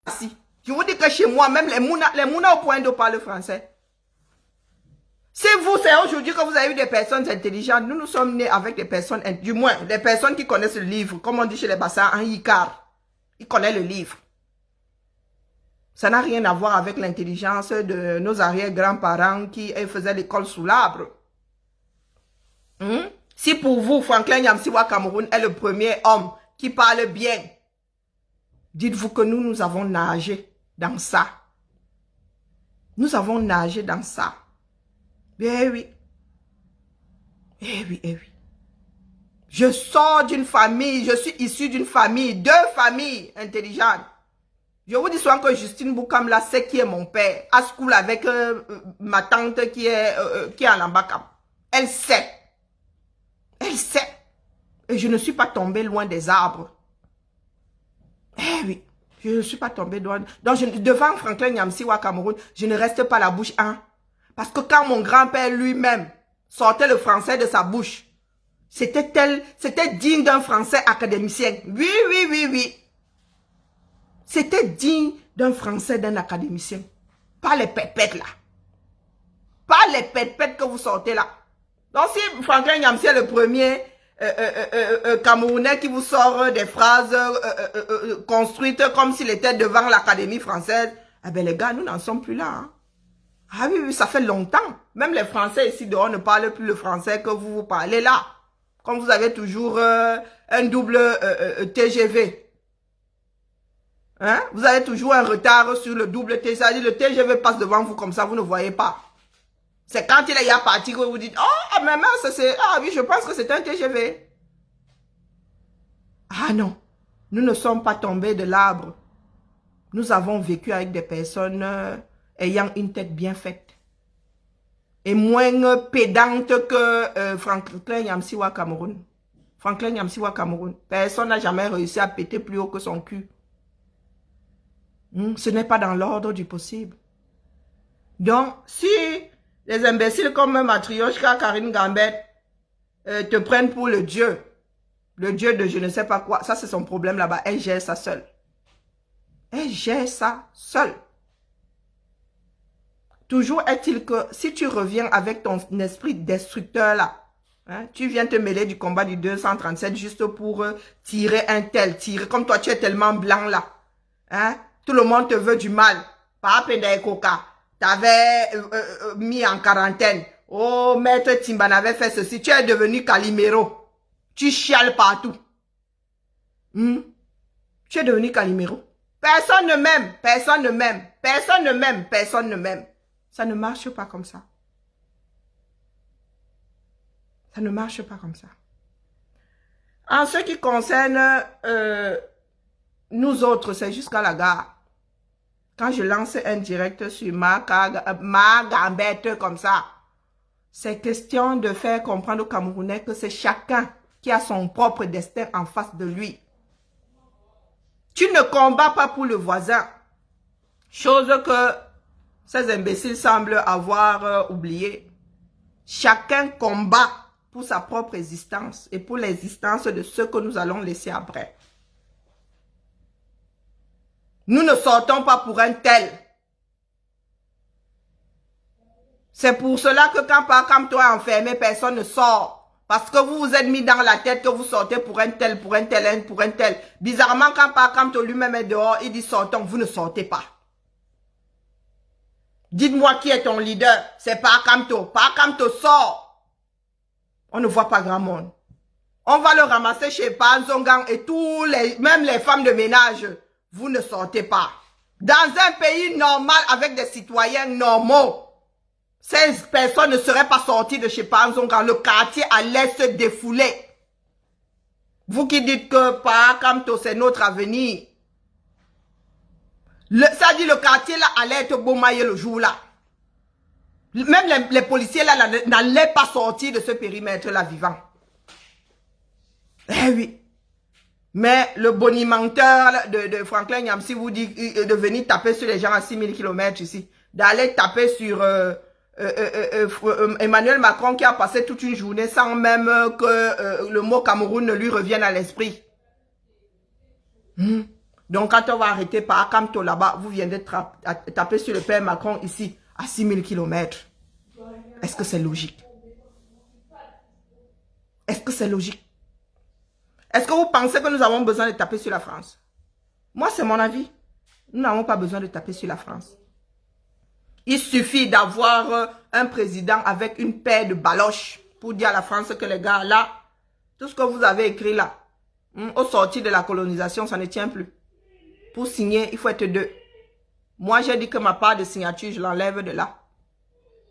A: Si. Je vous dis que chez moi, même les Mouna au point d'eau parlent français. Si vous, c'est aujourd'hui que vous avez eu des personnes intelligentes, nous sommes nés avec des personnes, du moins, des personnes qui connaissent le livre, comme on dit chez les Bassins, un Icard. Il connaît le livre. Ça n'a rien à voir avec l'intelligence de nos arrière-grands-parents qui faisaient l'école sous l'arbre. Si pour vous, Franklin Nyamsiwa Cameroun est le premier homme qui parle bien, dites-vous que nous avons nagé dans ça. Nous avons nagé dans ça. Eh oui. Eh oui, eh oui. Je sors d'une famille, je suis issu d'une famille, 2 familles intelligentes. Je vous dis souvent que Justine Boukam là, c'est qui est mon père. À school avec ma tante qui est en Lambakam. Elle sait. Elle sait. Et je ne suis pas tombée loin des arbres. Eh oui. Je ne suis pas tombée loin. Donc, devant Franklin Nyamsi au Cameroun, je ne reste pas la bouche hein. Parce que quand mon grand-père lui-même sortait le français de sa bouche, c'était digne d'un français académicien. Oui, oui, oui, oui. C'était digne d'un français, d'un académicien. Pas les pépettes là. Pas les pépettes que vous sortez là. Donc si Franklin Nyamsi est le premier Camerounais qui vous sort des phrases construites comme s'il était devant l'Académie française, eh bien les gars, nous n'en sommes plus là. Hein. Ah oui, oui, ça fait longtemps. Même les Français ici dehors ne parlent plus le français que vous parlez là. Comme vous avez toujours un double TGV. Hein? Vous avez toujours un retard sur le double TGV. C'est-à-dire le TGV passe devant vous comme ça, vous ne voyez pas. C'est quand il est parti que vous dites, oh, mais mince, ah oui, je pense que c'est un TGV. Ah non, nous ne sommes pas tombés de l'arbre. Nous avons vécu avec des personnes ayant une tête bien faite. Et moins pédante que Franklin Nyamsi au Cameroun. Franklin Nyamsi au Cameroun. Personne n'a jamais réussi à péter plus haut que son cul. Ce n'est pas dans l'ordre du possible. Donc, si les imbéciles comme Matryoshka, Karine Gambette te prennent pour le dieu de je ne sais pas quoi, ça c'est son problème là-bas. Elle gère ça seule. Elle gère ça seule. Toujours est-il que si tu reviens avec ton esprit destructeur là, hein, tu viens te mêler du combat du 237 juste pour tirer un tel, tirer comme toi tu es tellement blanc là. Hein, tout le monde te veut du mal. Pas Penda Coca. T'avais mis en quarantaine. Oh, maître Timban avait fait ceci. Tu es devenu Calimero. Tu chiales partout. Tu es devenu Calimero. Personne ne m'aime. Personne ne m'aime. Personne ne m'aime. Personne ne m'aime. Ça ne marche pas comme ça. Ça ne marche pas comme ça. En ce qui concerne nous autres, c'est jusqu'à la gare. Quand je lance un direct sur ma gambette comme ça, c'est question de faire comprendre aux Camerounais que c'est chacun qui a son propre destin en face de lui. Tu ne combats pas pour le voisin. Chose que ces imbéciles semblent avoir oublié. Chacun combat pour sa propre existence et pour l'existence de ceux que nous allons laisser après. Nous ne sortons pas pour un tel. C'est pour cela que quand comme toi enfermé, personne ne sort. Parce que vous vous êtes mis dans la tête que vous sortez pour un tel, pour un tel, pour un tel. Bizarrement, quand lui-même est dehors, il dit sortons, vous ne sortez pas. Dites-moi qui est ton leader. C'est pas Kamto. Pas Kamto sort. On ne voit pas grand monde. On va le ramasser chez Panzongang et même les femmes de ménage. Vous ne sortez pas. Dans un pays normal avec des citoyens normaux, ces personnes ne seraient pas sorties de chez Panzongang. Le quartier allait se défouler. Vous qui dites que par Kamto c'est notre avenir. Ça dit le quartier là allait être beaumaillé le jour là. Même les policiers là n'allaient pas sortir de ce périmètre là vivant. Eh oui. Mais le bonimenteur de Franklin Nyamsi vous dit de venir taper sur les gens à 6000 km ici. D'aller taper sur Emmanuel Macron qui a passé toute une journée sans même que le mot Cameroun ne lui revienne à l'esprit. Donc quand on va arrêter par Kamto là-bas, vous viendrez taper sur le père Macron ici à 6000 km. Est-ce que c'est logique? Est-ce que c'est logique? Est-ce que vous pensez que nous avons besoin de taper sur la France? Moi, c'est mon avis. Nous n'avons pas besoin de taper sur la France. Il suffit d'avoir un président avec une paire de baloches pour dire à la France que les gars, là, tout ce que vous avez écrit là, au sortir de la colonisation, ça ne tient plus. Pour signer, il faut être deux. Moi, j'ai dit que ma part de signature, je l'enlève de là.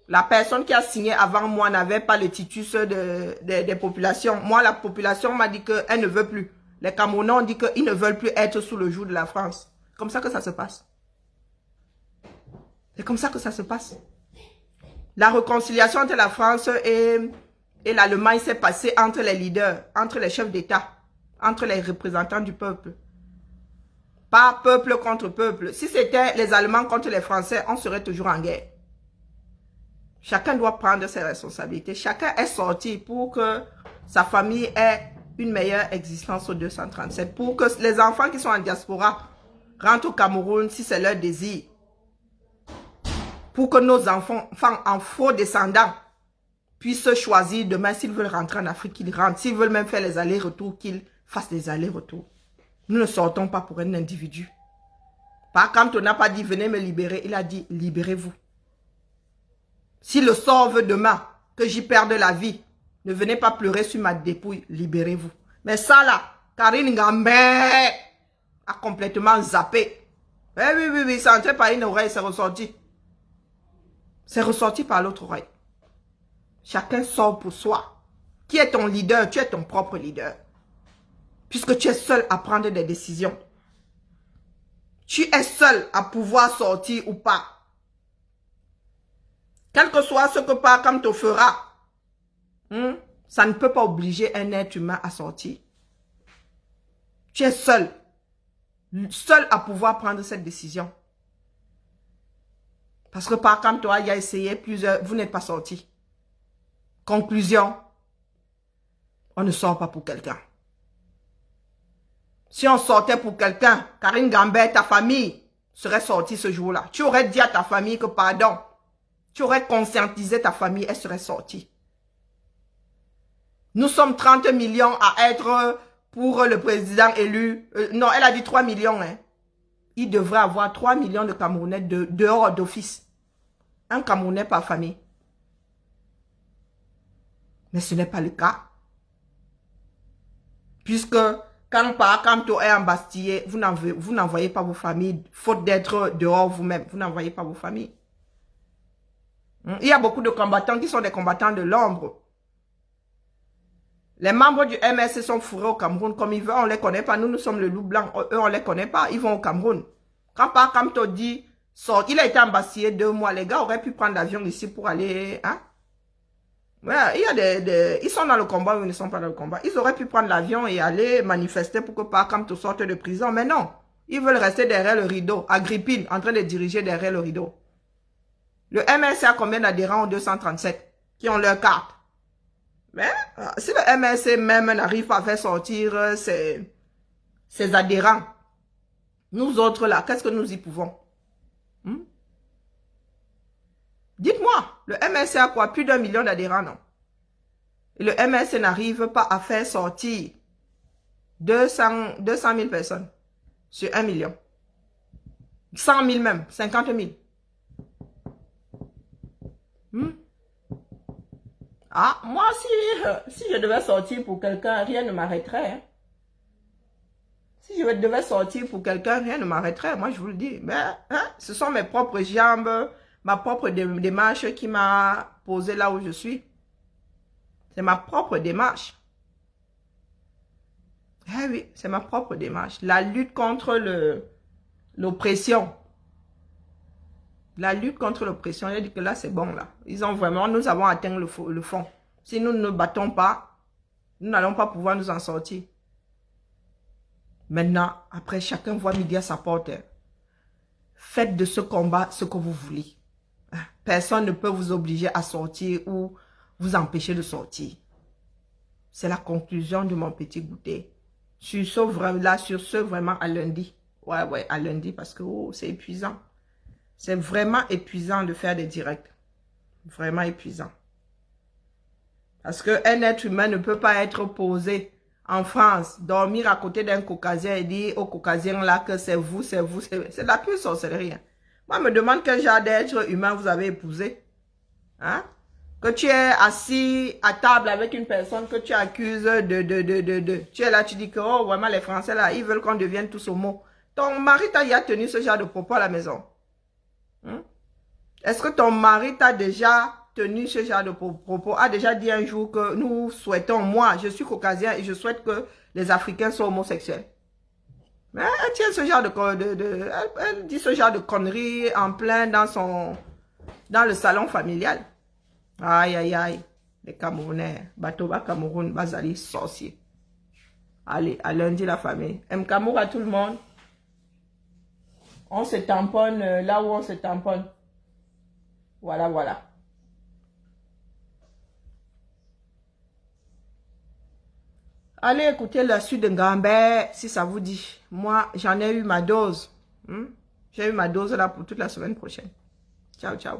A: La personne qui a signé avant moi n'avait pas le titus des populations. Moi, la population m'a dit qu'elle ne veut plus. Les Camerounais ont dit qu'ils ne veulent plus être sous le joug de la France. C'est comme ça que ça se passe. C'est comme ça que ça se passe. La réconciliation entre la France et l'Allemagne s'est passée entre les leaders, entre les chefs d'État, entre les représentants du peuple. Pas peuple contre peuple. Si c'était les Allemands contre les Français, on serait toujours en guerre. Chacun doit prendre ses responsabilités. Chacun est sorti pour que sa famille ait une meilleure existence au 237. Pour que les enfants qui sont en diaspora rentrent au Cameroun si c'est leur désir. Pour que nos enfants en faux descendants puissent choisir demain s'ils veulent rentrer en Afrique, qu'ils rentrent. S'ils veulent même faire les allers-retours, qu'ils fassent les allers-retours. Nous ne sortons pas pour un individu. Par contre, on n'a pas dit venez me libérer. Il a dit libérez-vous. Si le sort veut demain que j'y perde la vie, ne venez pas pleurer sur ma dépouille, libérez-vous. Mais ça là, Karine Gambé a complètement zappé. Oui, c'est entré par une oreille, c'est ressorti. C'est ressorti par l'autre oreille. Chacun sort pour soi. Qui est ton leader? Tu es ton propre leader. Puisque tu es seul à prendre des décisions. Tu es seul à pouvoir sortir ou pas. Quel que soit ce que Pacam te fera, ça ne peut pas obliger un être humain à sortir. Tu es seul. Seul à pouvoir prendre cette décision. Parce que Pacam toi, il a essayé plusieurs, vous n'êtes pas sorti. Conclusion, on ne sort pas pour quelqu'un. Si on sortait pour quelqu'un, Karine Gambé, ta famille serait sortie ce jour-là. Tu aurais dit à ta famille que pardon. Tu aurais conscientisé ta famille, elle serait sortie. Nous sommes 30 millions à être pour le président élu. Non, elle a dit 3 millions. Hein. Il devrait avoir 3 millions de Camerounais dehors d'office. Un Camerounais par famille. Mais ce n'est pas le cas. Puisque quand Kanto est embastillé, vous n'envoyez pas vos familles, faute d'être dehors vous-même. Vous n'envoyez pas vos familles. Il y a beaucoup de combattants qui sont des combattants de l'ombre. Les membres du MSC sont fourrés au Cameroun comme ils veulent, on ne les connaît pas. Nous, nous sommes le loup blanc, eux, on ne les connaît pas. Ils vont au Cameroun. Quand Kanto dit, il a été embastillé 2 mois, les gars auraient pu prendre l'avion ici pour aller... Hein? Ouais, il y a ils sont dans le combat ou ils ne sont pas dans le combat. Ils auraient pu prendre l'avion et aller manifester pour que Kanto sorte de prison. Mais non, ils veulent rester derrière le rideau. Agrippine, en train de diriger derrière le rideau. Le MSC a combien d'adhérents au 237 qui ont leur carte? Mais si le MSC même n'arrive pas à faire sortir ses adhérents, nous autres là, qu'est-ce que nous y pouvons? Dites-moi, le MSC a quoi? Plus d'1 million d'adhérents, non? Et le MSC n'arrive pas à faire sortir 200 000 personnes sur 1 million. 100 000 même, 50 000. Ah, moi, si je devais sortir pour quelqu'un, rien ne m'arrêterait. Hein. Si je devais sortir pour quelqu'un, rien ne m'arrêterait. Moi, je vous le dis. Mais, ce sont mes propres jambes, ma propre démarche qui m'a posé là où je suis. C'est ma propre démarche. Eh oui, c'est ma propre démarche. La lutte contre l'oppression. La lutte contre l'oppression, il a dit que là, c'est bon, là. Nous avons atteint le fond. Si nous ne nous battons pas, nous n'allons pas pouvoir nous en sortir. Maintenant, après, chacun voit midi à sa porte. Faites de ce combat ce que vous voulez. Personne ne peut vous obliger à sortir ou vous empêcher de sortir. C'est la conclusion de mon petit goûter. Sur ce, vraiment, à lundi. Ouais, à lundi, parce que c'est épuisant. C'est vraiment épuisant de faire des directs. Vraiment épuisant. Parce qu'un être humain ne peut pas être posé en France, dormir à côté d'un caucasien et dire au caucasien là que c'est vous. C'est de la pure sorcellerie. Hein. Moi, je me demande quel genre d'être humain vous avez épousé. Hein? Que tu es assis à table avec une personne que tu accuses Tu es là, tu dis que oh, vraiment les Français là, ils veulent qu'on devienne tous homo. Ton mari t'a tenu ce genre de propos à la maison. Est-ce que ton mari t'a déjà tenu ce genre de propos, a déjà dit un jour que nous souhaitons, moi, je suis caucasien et je souhaite que les Africains soient homosexuels? Mais elle tient ce genre elle dit ce genre de conneries en plein dans le salon familial. Aïe, aïe, aïe. Les Camerounais, Batoba Cameroun, Bazali, sorcier. Allez, à lundi la famille. M'Kamour à tout le monde. On se tamponne là où on se tamponne. Voilà, voilà. Allez écouter la suite de Ngambé, si ça vous dit. Moi, j'en ai eu ma dose. J'ai eu ma dose là pour toute la semaine prochaine. Ciao, ciao.